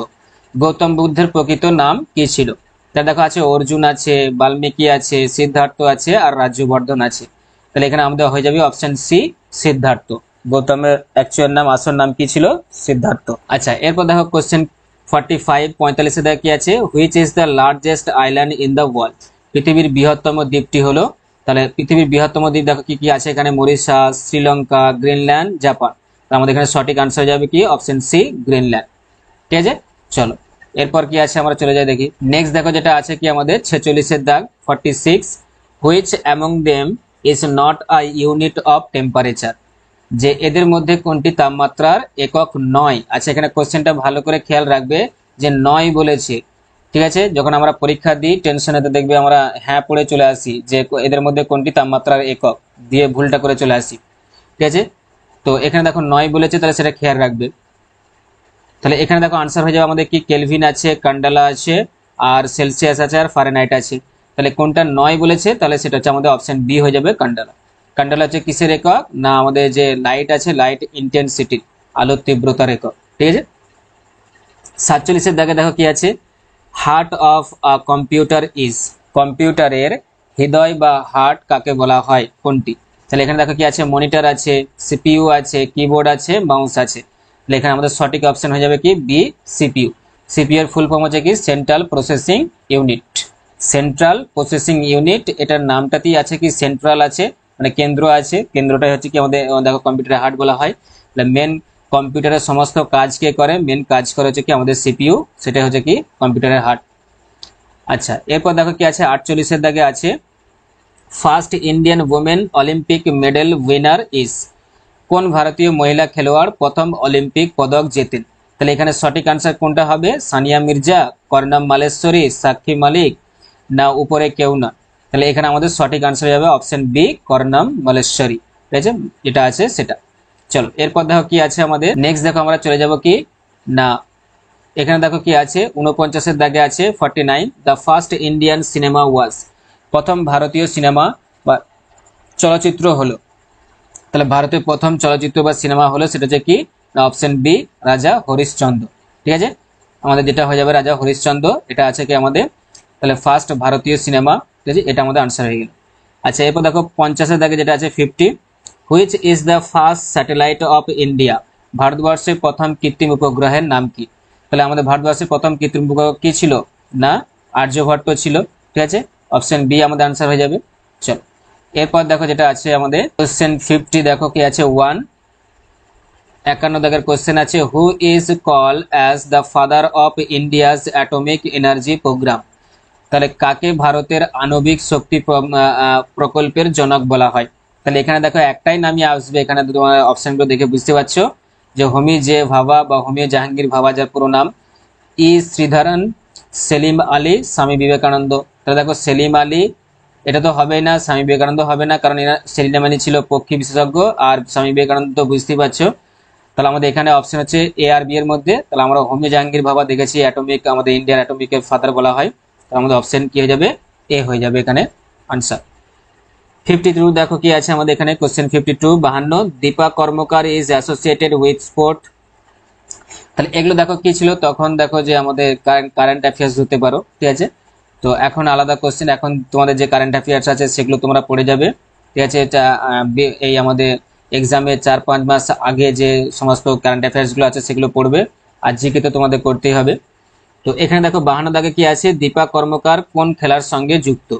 Gautam বুদ্ধের প্রকৃত নাম কি ছিল। তা দেখো আছে অর্জুন আছে, বাল্মীকি আছে, সিদ্ধার্থ আছে, আর রাজ্যবর্ধন আছে। তাহলে এখানে আমাদের হয়ে যাবে অপশন সি সিদ্ধার্থ। গৌতমের অ্যাকচুয়াল নাম, আসল নাম কি ছিল, সিদ্ধার্থ। আচ্ছা এরপর দেখো কোশ্চেন 45 45-এ দেখো কি আছে, which is the largest island in the world. পৃথিবীর বৃহত্তম দ্বীপটি হলো। তাহলে পৃথিবীর বৃহত্তম দ্বীপ দেখো কি কি আছে এখানে, মরিশাস, শ্রীলঙ্কা, গ্রিনল্যান্ড, জাপান। আমাদের এখানে সঠিক আনসার যাবে কি অপশন সি গ্রিনল্যান্ড। ঠিক আছে, চলো এরপর কি আছে আমরা চলে যাই দেখি। নেক্সট দেখো যেটা আছে কি আমাদের 46-এর দাগ 46, which among them is not a unit of temperature. যে এদের মধ্যে কোনটি তাপমাত্রার একক নয়। আচ্ছা এখানে কোশ্চেনটা ভালো করে খেয়াল রাখবে, যে নয় বলেছে। ঠিক আছে, যখন আমরা পরীক্ষা দিই টেনশনেতে দেখবে আমরা হ্যাঁ পড়ে চলে আসি যে এদের মধ্যে কোনটি তাপমাত্রার একক, দিয়ে ভুলটা করে চলে আসি। ঠিক আছে, তো এখানে দেখো নয় বলেছে, তাহলে সেটা খেয়াল রাখবে। তাহলে এখানে দেখো আনসার হয়ে যাবে আমাদের কি কেলভিন আছে, কান্ডালা আছে, আর সেলসিয়াস আছে, আর ফারেনহাইট আছে। তাহলে কোনটা নয় বলেছে, তাহলে সেটা হচ্ছে আমাদের অপশন বি হয়ে যাবে কান্ডালা। কান্ডালা হচ্ছে কিসের একক না, আমাদের যে লাইট আছে, লাইট ইন্টেন্সিটি, আলোর তীব্রতার একক। ঠিক আছে, 47-এর দাগে দেখো কি আছে, heart of a computer is. কম্পিউটারের হৃদয় বা হার্ট কাকে বলা হয়, কোনটি। তাহলে এখানে দেখো কি আছে, মনিটর আছে, সিপিইউ আছে, কিবোর্ড আছে, মাউস আছে। তাহলে এখানে আমাদের সঠিক অপশন হয়ে যাবে কি বি সিপিইউ। সিপিইউ এর ফুল ফর্ম হচ্ছে কি central processing unit. Central processing unit, এটার নামটাতেই আছে কি সেন্ট্রাল আছে, মানে কেন্দ্র আছে। কেন্দ্রটাই হচ্ছে কি আমাদের দেখো কম্পিউটারের হার্ট বলা হয়। তাহলে মেন কম্পিউটারের সমস্ত কাজ কে করে, মেন কাজ করে হচ্ছে কি আমাদের সিপিইউ, সেটা হচ্ছে কি কম্পিউটারের হার্ট। আচ্ছা, এরপর দেখো কি আছে 48 দাগে আছে first Indian women Olympic medal winner is, কোন ভারতীয় মহিলা খেলোয়াড় প্রথম অলিম্পিক পদক জেতেন? তাহলে এখানে সঠিক আনসার কোনটা হবে? সানিয়া মির্জা, কর্ণম মালেশ্বরী, সাক্ষী মালিক, না উপরে কেউ না? তাহলে এখানে আমাদের সঠিক আনসার হবে অপশন বি, কর্ণম মালেশ্বরী। ঠিক আছে, যেটা আছে সেটা। চলো এরপর দেখো কি আছে আমাদের নেক্সট, দেখো আমরা চলে যাব কি না, এখানে দেখো কি আছে 49 দাগে আছে 49, দ্য ফার্স্ট ইন্ডিয়ান সিনেমা ওয়াজ, প্রথম ভারতীয় সিনেমা বা চলচ্চিত্র হলো। তাহলে ভারতের প্রথম চলচ্চিত্র বা সিনেমা হলো সেটা হচ্ছে কি না অপশন বি, রাজা হরিশ্চন্দ্র। ঠিক আছে, আমাদের যেটা হয়ে যাবে রাজা হরিশ্চন্দ্র, এটা আছে কি আমাদের, তাহলে ফার্স্ট ভারতীয় সিনেমা। ঠিক আছে, এটা আমাদের আনসার হয়ে গেল। আচ্ছা, এরপর দেখো 50 দাগে যেটা আছে 50, which is the first satellite of India, ভারতবর্ষের প্রথম কৃত্রিম উপগ্রহের নাম কি? তাহলে আমাদের ভারতবর্ষের প্রথম কৃত্রিম উপগ্রহ কি ছিল? না আর্যভট্ট ছিল। ঠিক আছে, অপশন বি আমাদের আনসার হয়ে যাবে। চলো এরপর দেখো যেটা আছে আমাদের কোশ্চেন 50, দেখো কি আছে 51 দাগের কোশ্চেন আছে, who is call as the father of India's atomic energy programme, তাহলে কাকে ভারতের আণবিক শক্তি প্রকল্পের জনক বলা হয়? তাহলে এখানে দেখো একটাই নামই আসবে, এখানে তোমার অপশনগুলো দেখে বুঝতে পারছো যে হোমি জে ভাবা বা হোমি জাহাঙ্গীর ভাবা, যার পুরো নাম ই শ্রীধরন, সেলিম আলী, স্বামী বিবেকানন্দ। তাহলে দেখো সেলিম আলী এটা তো হবেই না, স্বামী বিবেকানন্দ হবে না, কারণ এরা সেলিম আলী ছিল পক্ষী বিশেষজ্ঞ, আর স্বামী বিবেকানন্দ তো বুঝতেই পারছো। তাহলে আমাদের এখানে অপশন হচ্ছে এ আর বি এর মধ্যে, তাহলে আমরা হোমি জাহাঙ্গীর ভাবা দেখেছি অ্যাটমিক, আমাদের ইন্ডিয়ার অ্যাটমিকের ফাদার বলা হয়, তাহলে আমাদের অপশন কি হয়ে যাবে? এ হয়ে যাবে এখানে আনসার। 52 দেখো কি আছে আমাদের এখানে question 52, 52, Dipa Karmakar is associated with sport, তাহলে এগুলো দেখো কি ছিল তখন, দেখো যে আমাদের কারেন্ট অ্যাফেয়ার্স হতে পারো। ঠিক আছে, তো এখন আলাদা কোশ্চেন, এখন তোমাদের যে কারেন্ট অ্যাফেয়ার্স আছে সেগুলো তোমরা পড়ে যাবে। ঠিক আছে, এটা এই আমাদের এক্সামে 4-5 মাস আগে যে সমস্ত কারেন্ট অ্যাফেয়ার্স গুলো আছে সেগুলো পড়বে, আর জিকে তো তোমাদের করতেই হবে। তো এখানে দেখো 52 দাগে কি আছে, দীপা কর্মকার কোন খেলার সঙ্গে যুক্ত?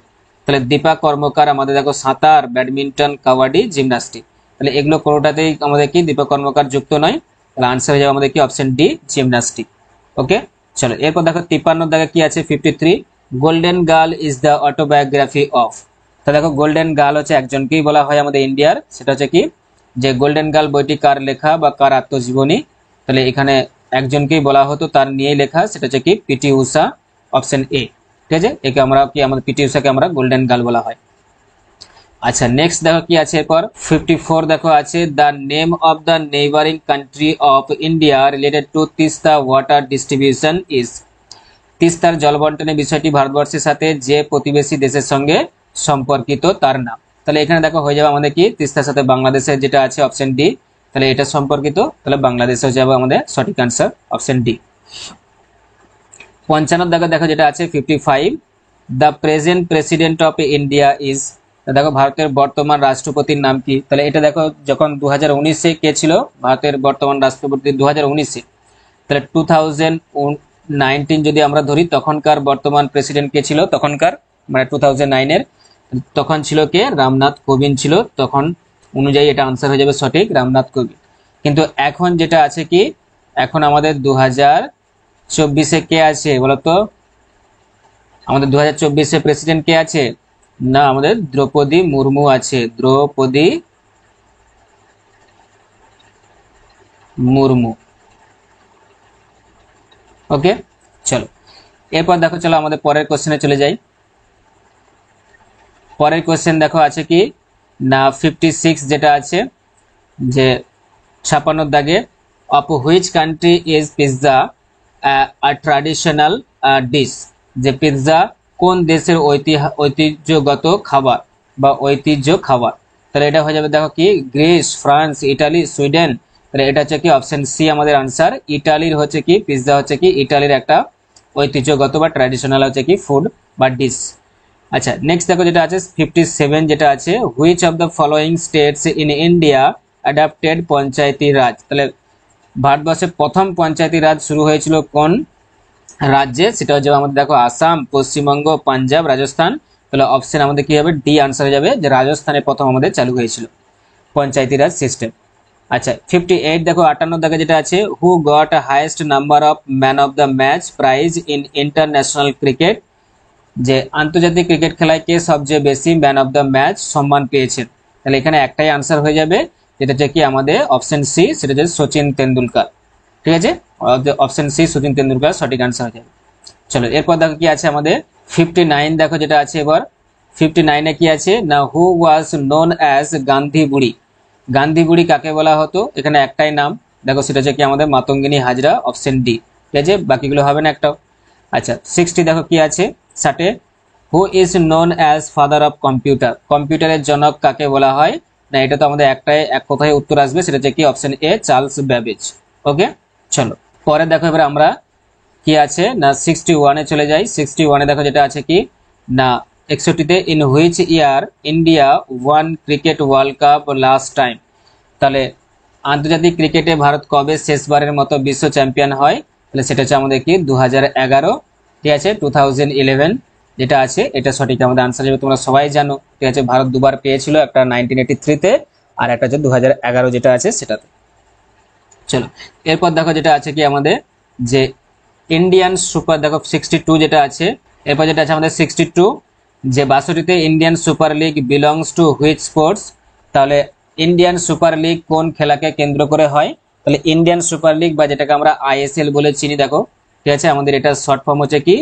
তাহলে দীপা কর্মকার আমাদের দেখো সাঁতার, ব্যাডমিন্টন, কাবাডি, জিমনাস্টিক, তাহলে এগুলো কোনোটাতেই আমাদের কি দীপা কর্মকার যুক্ত নয়, তাহলে আনসার হয়ে যাবে আমাদের কি অপশন ডি, জিমনাস্টিক। ওকে, চলো এরপর দেখো 53 দাগে কি আছে 53, golden girl is the autobiography of, তাহলে দেখো গোল্ডেন গার্ল হচ্ছে একজনকেই বলা হয় আমাদের ইন্ডিয়ার, সেটা হচ্ছে কি যে গোল্ডেন গার্ল বইটি কার লেখা বা কার আত্মজীবনী? তাহলে এখানে একজনকেই বলা হতো, তার নিয়েই লেখা, সেটা হচ্ছে কি পিটি উষা, অপশন এ। ঠিক আছে, একে আমরা কি আমাদের পিটি উষাকে আমরা গোল্ডেন গার্ল বলা হয়। আচ্ছা, নেক্সট দেখো কি আছে এরপর 54 দেখো আছে, the name of the neighbouring country of India related to Teesta water distribution is, তিস্তার জল বন্টনের বিষয়টি ভারতবর্ষের সাথে যে প্রতিবেশী দেশের সঙ্গে সম্পর্কিত তার নাম? তাহলে এখানে দেখো হয়ে যাবে আমাদের কি তিস্তার সাথে বাংলাদেশের যেটা আছে অপশন ডি, তাহলে এটা সম্পর্কিত, তাহলে বাংলাদেশ হয়ে যাবে আমাদের সঠিক আনসার অপশন ডি। 55 দাগে দেখো যেটা আছে 55, the present president of India is, দেখো ভারতের বর্তমান রাষ্ট্রপতির নাম কি? তাহলে এটা দেখো যখন 2019-এ কে ছিল ভারতের বর্তমান রাষ্ট্রপতি 2019-এ, তাহলে 2019 যদি আমরা ধরি তখনকার বর্তমান প্রেসিডেন্ট কে ছিল তখনকার, মানে 2009-এর, তখন ছিল কে? রামনাথ কোবিন্দ ছিল, তখন অনুযায়ী এটা আনসার হয়ে যাবে সঠিক রামনাথ কোবিন্দ। কিন্তু এখন যেটা আছে কি, এখন আমাদের 2024-এ কে আছে বলতো? আমাদের 2024-এ প্রেসিডেন্ট কে আছে? না, আমাদের দ্রৌপদী মুর্মু আছে, দ্রৌপদী মুর্মু। ওকে, চলো এরপর দেখো, চলো আমাদের পরের কোশ্চেনে চলে যাই। পরের কোশ্চেন দেখো আছে কি না 56 যেটা আছে যে 56 দাগে, of which country is pizza a traditional dish, যে পিৎজা কোন দেশের ঐতিহ্যগত খাবার বা ঐতিহ্য খাবার? তাহলে এটা হয়ে যাবে দেখো কি গ্রিস, ফ্রান্স, ইটালি, সুইডেন, তাহলে এটা হচ্ছে কি অপশন সি আমাদের আনসার, ইটালির হচ্ছে কি পিৎজা হচ্ছে কি ইটালির একটা ঐতিহ্যগত বা ট্র্যাডিশনাল হচ্ছে কি ফুড বা ডিশ। আচ্ছা, নেক্সট দেখো যেটা আছে 57 যেটা আছে, which of the following states in India adapted Panchayati Raj, তাহলে ভারতবর্ষে প্রথম পঞ্চায়েতি রাজ শুরু হয়েছিল কোন রাজ্যে? সেটা হচ্ছে আমাদের দেখো আসাম, পশ্চিমবঙ্গ, পাঞ্জাব, রাজস্থান, তাহলে অপশন আমাদের কি হবে? ডি আনসার হয়ে যাবে, যে রাজস্থানে প্রথম আমাদের চালু হয়েছিল পঞ্চায়েতি রাজ সিস্টেম। আচ্ছা 58 দেখো 58 দাগে যেটা আছে, হু goat highest number of man of the match prize in international cricket, যে আন্তর্জাতিক ক্রিকেট খেলায় কে সবচেয়ে বেশি ম্যান অফ দ্য ম্যাচ সম্মান পেয়েছেন। তাহলে এখানে একটাই আনসার হয়ে যাবে, যেটা হচ্ছে কি আমাদের অপশন সি, সেটা হচ্ছে সচিন তেন্ডুলকার। ঠিক আছে, অপশন সি সচিন তেন্ডুলকার সঠিক আনসার হয়ে যাবে। চলো এরপর দেখো কি আছে আমাদের 59 দেখো যেটা আছে এবার 59 এ কি আছে না, হু ওয়াজ নোন অ্যাজ গান্ধী বুড়ি। গান্ধী বুড়ি কাকে বলা হতো, এখানে একটাই নাম দেখো, সেটা হচ্ছে কি আমাদের মাতঙ্গিনী হাজরা, অপশন ডি। ঠিক আছে, বাকিগুলো হবে না একটাও। আচ্ছা 60 দেখো কি আছে 60, who is known as father of computer, কম্পিউটারের জনক কাকে বলা হয় না, এটা তো আমাদের একটাই এক কথায় উত্তর আসবে, সেটা হচ্ছে কি অপশন এ চার্লস ব্যাবেজ। ওকে চলো পরে দেখো এবার আমরা কি আছে না 61 এ চলে যাই। 61 এ দেখো যেটা আছে কি না 61 তে, in which year India one cricket world cup last time, তাহলে আন্তর্জাতিক ক্রিকেটে ভারত কবে শেষবারের মতো বিশ্ব চ্যাম্পিয়ন হয়, তাহলে সেটা হচ্ছে আমাদের কি 2011। ঠিক আছে 2011 যেটা আছে এটা সঠিক আমাদের আনসার যাবে, তোমরা সবাই জানো। ঠিক আছে, ভারত দুবার পেয়েছিল, একটা 1983 তে আর একটা হচ্ছে 2011 যেটা আছে সেটাতে। চলো এরপর দেখো যেটা আছে কি আমাদের যে ইন্ডিয়ান সুপার, দেখো 62 যেটা আছে, এরপর যেটা আছে আমাদের 62, যে 62তে Indian Super League belongs to which sports, তাহলে ইন্ডিয়ান সুপার লিগ কোন খেলাকে কেন্দ্র করে হয়, তাহলে ইন্ডিয়ান সুপার লিগ বা যেটাকে আমরা আইএসএল বলে চিনি দেখো। ঠিক আছে, আমাদের এটা শর্ট ফর্ম হচ্ছে কি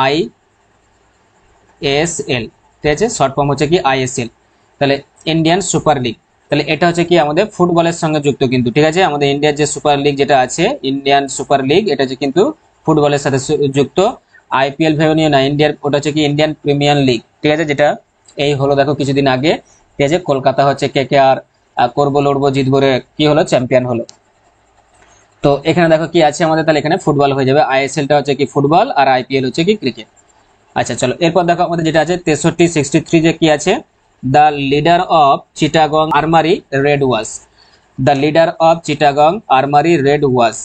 আইএসএল। ঠিক আছে, শর্ট ফর্ম হচ্ছে কি আইএসএল। তাহলে ইন্ডিয়ান সুপার লিগ, তাহলে এটা হচ্ছে কি আমাদের ফুটবলের সঙ্গে যুক্ত কিন্তু। ঠিক আছে, আমাদের ইন্ডিয়ার যে সুপার লিগ যেটা আছে ইন্ডিয়ান সুপার লিগ, এটা হচ্ছে কিন্তু ফুটবলের সাথে যুক্ত। আইপিএল ভেবে নিও না, ইন্ডিয়ার ওটা হচ্ছে কি ইন্ডিয়ান প্রিমিয়ার লিগ। ঠিক আছে, যেটা এই হলো দেখো কিছুদিন আগে। ঠিক আছে, কলকাতা হচ্ছে কেকেআর করবো লড়বো জিতবো রে কি হলো, চ্যাম্পিয়ন হলো। তো এখানে দেখো কি আছে আমাদের, তাহলে এখানে ফুটবল হয়ে যাবে, আইএসএলটা হচ্ছে কি ফুটবল আর আইপিএল হচ্ছে কি ক্রিকেট। আচ্ছা চলো এরপর দেখো আমাদের যেটা আছে 63 63 যে কি আছে, the leader of Chittagong armoury raid was, the leader of Chittagong armoury raid was,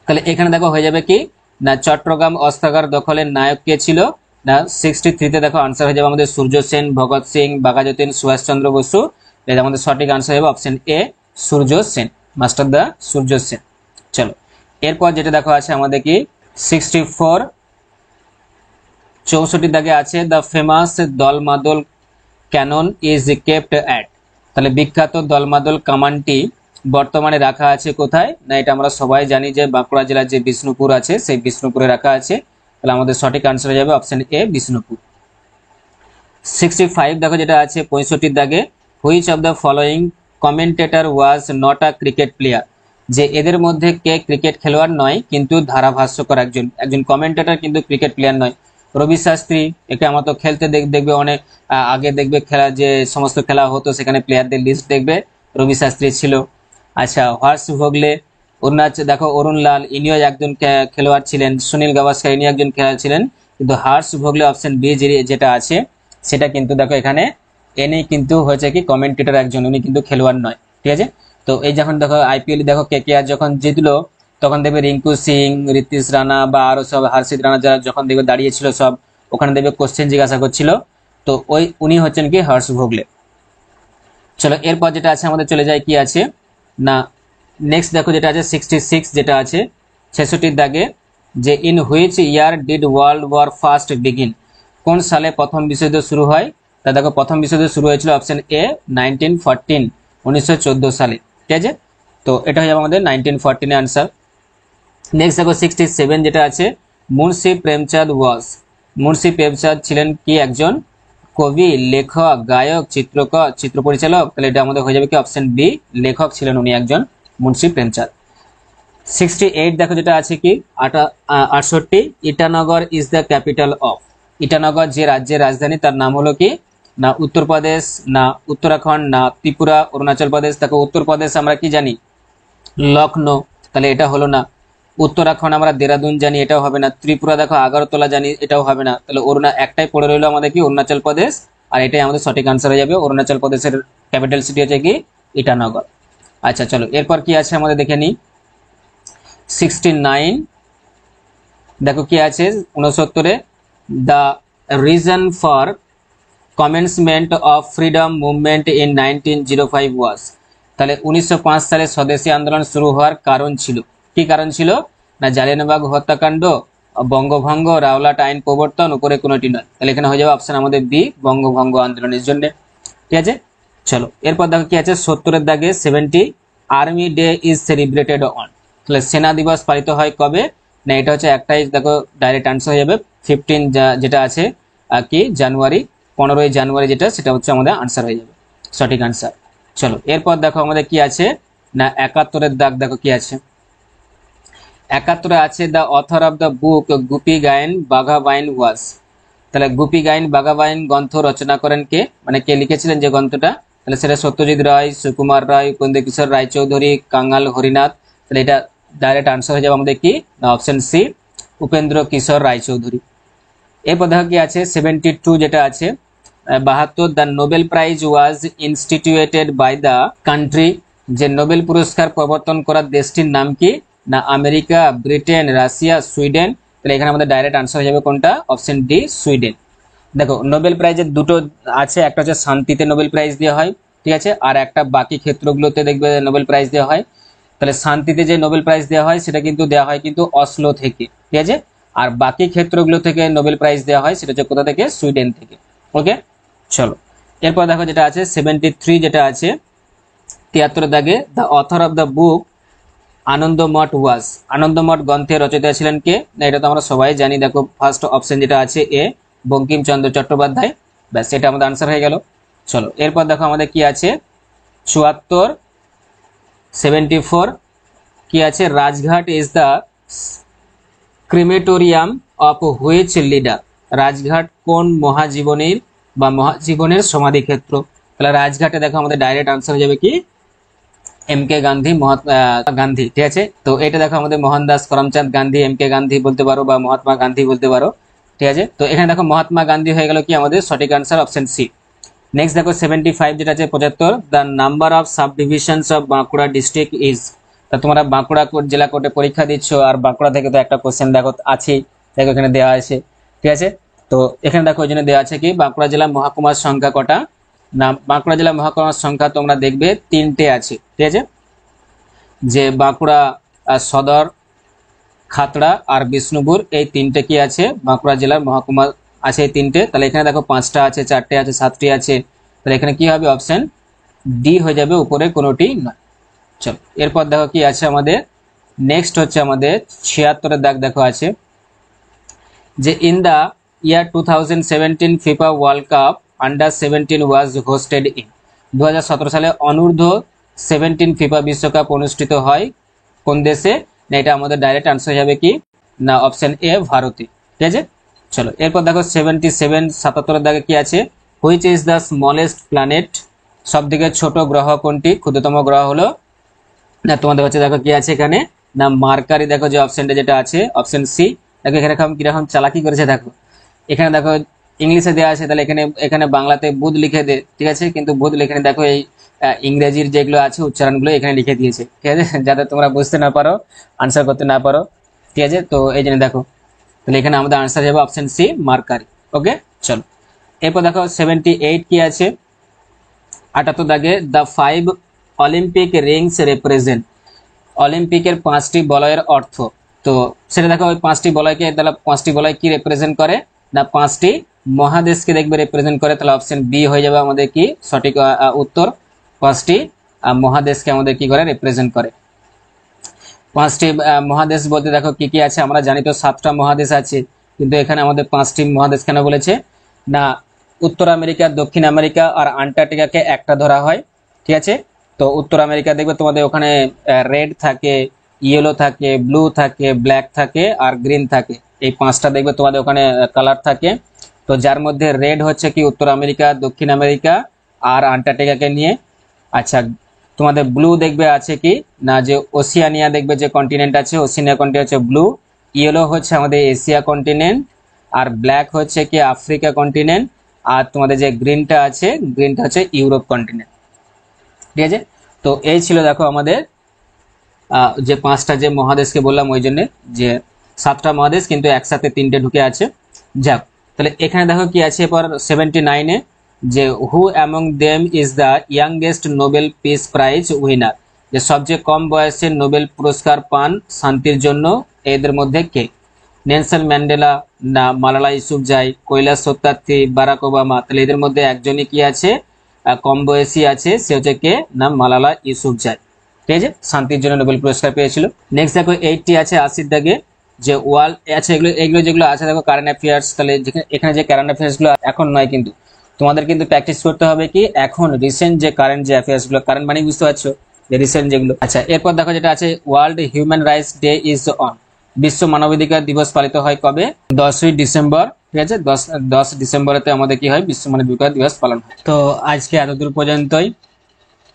তাহলে এখানে দেখো হয়ে যাবে কি না চট্টগ্রাম অস্ত্রাগার দখলের নায়ক কে ছিল না 63 তে দেখো আনসার হয়ে যাবে আমাদের সূর্য সেন, ভগৎ সিং, বাঘাযতীন, সুভাষচন্দ্র বসু। এটা আমাদের সঠিক আনসার হবে option A Surya Sen, Master da Surya Sen. চলো এরপর যেটা দেখো আছে আমাদের কি 64 64 দাগে আছে, the famous Dalmadal cannon is kept at, তাহলে বিখ্যাত দলমাদল কামানটি বর্তমানে রাখা আছে কোথায় না, এটা আমরা সবাই জানি যে বাঁকুড়া জেলার যে বিষ্ণুপুর আছে সেই বিষ্ণুপুরে রাখা আছে। তাহলে আমাদের সঠিক আনসার হয়ে যাবে অপশন এ বিষ্ণুপুর। 65 দেখো যেটা আছে 65 দাগে, which of the following commentator was not a cricket player, যে এদের মধ্যে কে ক্রিকেট খেলোয়াড় নয় কিন্তু ধারাভাষ্যকর, একজন একজন কমেন্টেটর কিন্তু ক্রিকেট প্লেয়ার নয়। রবি শাস্ত্রী, একে আমার তো খেলতে দেখবে অনেক আগে দেখবে খেলা যে সমস্ত খেলা হতো সেখানে প্লেয়ারদের লিস্ট দেখবে, রবি শাস্ত্রী ছিল। আচ্ছা হর্ষ ভোগলে, অরুণাচল দেখো অরুণ লাল, ইনিও একজন খেলোয়াড় ছিলেন, সুনীল গাভাস্কার ইনি একজন খেলোয়াড় ছিলেন, কিন্তু হর্ষ ভোগলে অপশন বি যেটা আছে সেটা কিন্তু দেখো এখানে এনে কিন্তু হয়েছে কি কমেন্টেটর একজন, উনি কিন্তু খেলোয়াড় নয়। ঠিক আছে, তো এই যখন দেখো আইপিএল দেখো কেকেআর যখন জিতলো তখন দেখবে রিঙ্কু সিং, ঋতিশ রানা বা আরো সব হার্ষিত রানা যারা যখন দেখবে দাঁড়িয়েছিল সব, ওখানে দেখবে কোশ্চেন জিজ্ঞাসা করছিল, তো ওই উনি হচ্ছেন কি হর্ষ ভোগলে। চলো এরপর যেটা আছে আমাদের চলে যায় কি আছে না নেক্সট দেখো যেটা আছে 66 যেটা আছে 66 দাগে, যে in which year did world war first begin, কোন সালে প্রথম বিশ্বযুদ্ধ শুরু হয়, তা দেখো প্রথম বিশ্বযুদ্ধ শুরু হয়েছিল অপশন এ 1914 1914 সালে। ঠিক আছে, তো এটা হয়ে যাবে আমাদের 1914 এর আনসার। নেক্সট দেখো 67 যেটা আছে, মুন্সি প্রেমচাঁদ ওয়াজ, মুন্সি প্রেমচাঁদ ছিলেন কি একজন কবি, লেখক, গায়ক, চিত্রকর, চিত্র পরিচালক, তাহলে এটা আমাদের হয়ে যাবে কি অপশন বি লেখক ছিলেন উনি একজন, মুন্সি প্রেমচাঁদ। 68 দেখো যেটা আছে কি 68, Itanagar is the capital of, Itanagar যে রাজ্যের রাজধানী তার নাম হলো কি না উত্তরপ্রদেশ, না উত্তরাখণ্ড, না ত্রিপুরা, অরুণাচল প্রদেশ। দেখো উত্তরপ্রদেশ আমরা কি জানি লখনৌ, তাহলে এটা হলো না। উত্তরাখণ্ড আমরা দেরাদুন জানি, এটাও হবে না। ত্রিপুরা দেখো আগরতলা জানি, এটাও হবে না। তাহলে একটাই পড়ে রইলো আমাদের কি অরুণাচল প্রদেশ, আর এটাই আমাদের সঠিক আনসার হয়ে যাবে। অরুণাচল প্রদেশের ক্যাপিটাল সিটি হচ্ছে কি ইটানগর। আচ্ছা চলো এরপর কি আছে আমাদের দেখে নিই 69 দেখো কি আছে 69-এ, the reason for commencement of freedom movement in 1905 was, তাহলে 1905 সালে স্বদেশী আন্দোলন শুরু হওয়ার কারণ ছিল, কি কারণ ছিল? না জালিয়ানবাগ হত্যাকাণ্ড, বঙ্গভঙ্গ, রাওলাট আইন প্রবর্তন, উপরে কোনোটি নয়। তাহলে এখানে হয়ে যাবে অপশন আমাদের বি, বঙ্গভঙ্গ আন্দোলনের জন্য। ঠিক আছে, চলো এরপর দেখো কি আছে 70-এর দাগে 70 army day is celebrated on. তাহলে সেনা দিবস পালিত হয় কবে? না এটা হচ্ছে একটাই, দেখো ডাইরেক্ট আনসার হয়ে যাবে 15 যেটা আছে কি জানুয়ারি, 15ই জানুয়ারি যেটা, সেটা হচ্ছে আমাদের আনসার হয়ে যাবে সঠিক আনসার। চলো এরপর দেখো আমাদের কি আছে না 71-এর দাগ দেখো কি আছে। 71-এ আছে the author of the book Goopy Gyne Bagha Byne was. তাহলে গুপি গায়েন বাঘাবাইন গ্রন্থ রচনা করেন কে, মানে কে লিখেছিলেন যে গ্রন্থটা? তাহলে সেটা সত্যজিৎ রায়, সুকুমার রায়, উপেন্দ্র কিশোর রায়চৌধুরী, কাঙ্গাল হরিনাথ। তাহলে এটা ডাইরেক্ট আনসার হয়ে যাবে আমাদের কি না অপশন সি, উপেন্দ্র কিশোর রায়চৌধুরী। এরপর দেখো কি আছে 72 যেটা আছে 72 the Nobel prize was instituted by the country. যে নোবেল পুরস্কার প্রবর্তন করার দেশটির নাম কি? না আমেরিকা, ব্রিটেন, রাশিয়া, সুইডেন। তাহলে এখানে আমাদের ডাইরেক্ট আনসার হয়ে যাবে কোনটা? Option D, Sweden. দেখো নোবেল প্রাইজের দুটো আছে, একটা হচ্ছে শান্তিতে নোবেল প্রাইজ দেওয়া হয়, ঠিক আছে, আর একটা বাকি ক্ষেত্রগুলোতে দেখবে নোবেল প্রাইজ দেওয়া হয়। তাহলে শান্তিতে যে নোবেল প্রাইজ দেওয়া হয় সেটা কিন্তু দেওয়া হয় কিন্তু অসলো থেকে, ঠিক আছে, আর বাকি ক্ষেত্রগুলো থেকে নোবেল প্রাইজ দেওয়া হয় সেটা হচ্ছে কোথা থেকে? সুইডেন থেকে। ওকে, চলো এরপর দেখো যেটা আছে 73 যেটা আছে 73 দাগে the author of the book Anandamath was. Anandamath গ্রন্থের রচয়িতা ছিলেন কে? না এটা তো আমরা সবাই জানি, দেখো ফার্স্ট অপশন যেটা আছে এ, বঙ্কিমচন্দ্র চট্টোপাধ্যায়। ব্যাস এটা আমাদের আনসার হয়ে গেল। চলো এরপর দেখো আমাদের কি আছে 74 কি আছে Rajghat is the crematorium of which leader. Rajghat কোন মহাজীবনীর বা মহাজীবনের সমাধিক্ষেত্র? তাহলে রাজঘাটে দেখো আমাদের ডাইরেক্ট আনসার হয়ে যাবে কি এম কে গান্ধী, মহাত্মা গান্ধী, ঠিক আছে। তো এটা দেখো আমাদের মোহনদাস করমচাঁদ গান্ধী, এম কে গান্ধী বলতে পারো বা মহাত্মা গান্ধী বলতে পারো, ঠিক আছে। তো এখানে দেখো মহাত্মা গান্ধী হয়ে গেল কি আমাদের সঠিক আনসার অপশন সি। নেক্সট দেখো 75 যেটা আছে 75 the number of sub divisions of Bankura district is. তা তোমরা বাঁকুড়া জেলা কোর্টে পরীক্ষা দিচ্ছ আর বাঁকুড়া থেকে তো একটা কোশ্চেন দেখো আছেই, দেখো এখানে দেওয়া আছে, ঠিক আছে। তো এখানে দেখো ওই জন্য দেওয়া আছে কি বাঁকুড়া জেলার মহকুমার সংখ্যা কটা? না বাঁকুড়া জেলার মহকুমার সংখ্যা তোমরা দেখবে 3টে আছে, ঠিক আছে, যে বাঁকুড়া সদর, খাতড়া আর বিষ্ণুপুর, এই 3টে কি আছে বাঁকুড়া জেলার মহকুমা আছে এই 3টে। তাহলে এখানে দেখো 5টা আছে, 4টে আছে, 7টি আছে। তাহলে এখানে কি হবে? অপশন ডি হয়ে যাবে, উপরে কোনোটি নয়। চলো এরপর দেখো কি আছে আমাদের নেক্সট হচ্ছে আমাদের 76-এর দাগ দেখো আছে যে in the year 2017 FIFA World Cup under was hosted in. 2017 সালে অনূর্ধ্ব 17 ফিফা বিশ্বকাপ অনুষ্ঠিত হয় কোন দেশে? না এটা আমাদের ডাইরেক্ট আনসার যাবে কি না অপশন এ, ভারতে, ঠিক আছে। চলো এরপর দেখো 77-এর দাগে কি আছে which is the smallest planet. সব থেকে ছোট গ্রহ কোনটি? ক্ষুদ্রতম গ্রহ হলো না তোমাদের হচ্ছে দেখো কি আছে এখানে না মার্কারি। দেখো যে অপশনটা যেটা আছে অপশন সি। দেখো এখানে কিরকম চালাকি করেছে দেখো, এখানে দেখো ইংলিশে দেওয়া আছে, তাহলে এখানে এখানে বাংলাতে বুধ লিখে দে, ঠিক আছে, কিন্তু বুধ এখানে দেখো এই ইংরেজির যেগুলো আছে উচ্চারণগুলো এখানে লিখে দিয়েছে, ঠিক আছে, যাতে তোমরা বুঝতে না পারো, আনসার করতে না পারো, ঠিক আছে। তো এই জন্য দেখো তাহলে এখানে আমাদের আনসার যাবে অপশন সি, মার্কারি। ওকে, চলো এরপর দেখো 78 কি আছে 78 দাগে দ্য 5 অলিম্পিক রিংস রিপ্রেজেন্ট। অলিম্পিকের 5টি বলয়ের অর্থ। তো সেটা দেখো ওই 5টি বলয়কে, তাহলে 5টি বলয় কি রিপ্রেজেন্ট করে? না 5টি মহাদেশকে দেখবে রিপ্রেজেন্ট করে। তাহলে অপশন বি হয়ে যাবে আমাদের কি সঠিক উত্তর। 5টি মহাদেশকে আমাদের কি করে রিপ্রেজেন্ট করে। 5টি মহাদেশ বলতে দেখো কি কি আছে আমরা জানি তো 7টা মহাদেশ আছে, কিন্তু এখানে আমাদের 5টি মহাদেশ কেন বলেছে না উত্তর আমেরিকা, দক্ষিণ আমেরিকা আর আন্টার্কটিকাকে একটা ধরা হয়, ঠিক আছে। তো উত্তর আমেরিকা দেখবে তোমাদের ওখানে রেড থাকে, ইয়েলো থাকে, ব্লু থাকে, ব্ল্যাক থাকে আর গ্রিন থাকে, এই 5টা দেখবে তোমাদের ওখানে কালার থাকে। তো যার মধ্যে রেড হচ্ছে কি উত্তর আমেরিকা, দক্ষিণ আমেরিকা আর আন্টার্কটিকাকে নিয়ে। আচ্ছা তোমাদের ব্লু দেখবে আছে কি না যে ওসিয়ানিয়া দেখবে যে কন্টিনেন্ট আছে, ওসিয়ানিয়া কন্টিনেন্ট হচ্ছে ব্লু। ইয়েলো হচ্ছে আমাদের এশিয়া কন্টিনেন্ট আর ব্ল্যাক হচ্ছে কি আফ্রিকা কন্টিনেন্ট আর তোমাদের যে গ্রিনটা আছে গ্রিনটা হচ্ছে ইউরোপ কন্টিনেন্ট, ঠিক আছে। তো এই ছিল দেখো আমাদের যে 5টা যে মহাদেশকে বললাম ওই জন্য যে 7টা মহাদেশ কিন্তু একসাথে 3টে ঢুকে আছে। যাক তাহলে এখানে দেখো কি আছে এবার 79-এ যে হু among them is the youngest Nobel peace prize winner, যে সবচেয়ে কম বয়সে নোবেল পুরস্কার পান শান্তির জন্য এদের মধ্যে কে? নেলসন ম্যান্ডেলা, না মালালা ইউসুফজাই, কৈলাস সত্যার্থী, বারাক ওবামা। তাহলে এদের মধ্যে একজনই কি আছে, কম বয়সী আছে, সে হচ্ছে কে না মালালা ইউসুফজাই। ঠিক আছে, শান্তির জন্য নোবেল পুরস্কার পেয়েছিল। নেক্সট দেখো 80 আছে 80 দাগে, যে ওয়ার্ল্ড আছে এগুলো এগুলো যেগুলো আছে দেখো কারেন্ট অ্যাফেয়ার্স। তাহলে এখানে যে কারেন্ট অ্যাফেয়ার্স গুলো এখন নয়, কিন্তু তোমাদের কিন্তু প্র্যাকটিস করতে হবে কি এখন রিসেন্ট যে কারেন্ট যে অ্যাফেয়ার্স গুলো, কারেন্ট মানে বুঝতে পারছো যে রিসেন্ট যেগুলো। আচ্ছা, এরপর দেখো যেটা আছে world human rights day is on, বিশ্ব মানবাধিকার দিবস পালিত হয় কবে? 10ই ডিসেম্বর। ঠিক আছে, 10 ডিসেম্বরেতে আমাদের কি হয়, বিশ্ব মানবাধিকার দিবস পালন হয়। তো আজকে এতদূর পর্যন্তই,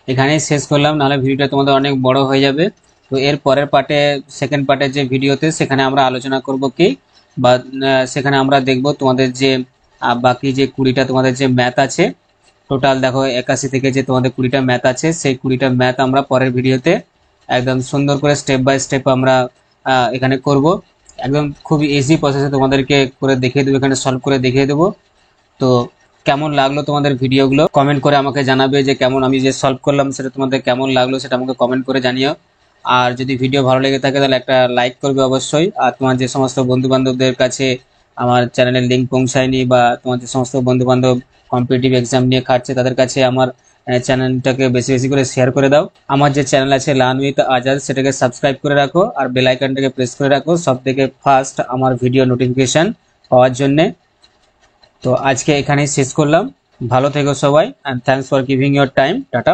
এখানেই শেষ করলাম, নাহলে ভিডিওটা তোমাদের অনেক বড় হয়ে যাবে। তো এর পরের পার্টে, সেকেন্ড পার্টের যে ভিডিওতে, সেখানে আমরা আলোচনা করব কি, বা সেখানে আমরা দেখব তোমাদের যে বাকি যে 20টা তোমাদের যে ম্যাথ আছে, টোটাল দেখো 81 থেকে যে তোমাদের 20টা ম্যাথ আছে, সেই 20টা ম্যাথ আমরা পরের ভিডিওতে একদম সুন্দর করে স্টেপ বাই স্টেপ আমরা এখানে করব। একদম খুব ইজি প্রসেসে তোমাদেরকে করে দেখিয়ে দেবো, এখানে সলভ করে দেখিয়ে দেবো। তো কেমন লাগলো তোমাদের ভিডিওগুলো কমেন্ট করে আমাকে জানাবে, যে কেমন আমি যে সলভ করলাম সেটা তোমাদের কেমন লাগলো সেটা আমাকে কমেন্ট করে জানিও। আর যদি ভিডিও ভালো লেগে থাকে তাহলে একটা লাইক করবে অবশ্যই। আর তোমার যে সমস্ত বন্ধু বান্ধবদের কাছে আমার চ্যানেলের লিঙ্ক পৌঁছায়নি, বা তোমার যে সমস্ত বন্ধু বান্ধব কম্পিটিটিভ এক্সাম নিয়ে খাটছে, তাদের কাছে আমার চ্যানেলটাকে বেশি বেশি করে শেয়ার করে দাও। আমার যে চ্যানেল আছে লার্ন উইথ আজাদ, সেটাকে সাবস্ক্রাইব করে রাখো, আর বেল আইকনটাকে প্রেস করে রাখো সব থেকে ফার্স্ট আমার ভিডিও নোটিফিকেশন পাওয়ার জন্য। তো আজকে এখানেই শেষ করলাম, ভালো থেকো সবাই, and thanks for giving your time. Tata.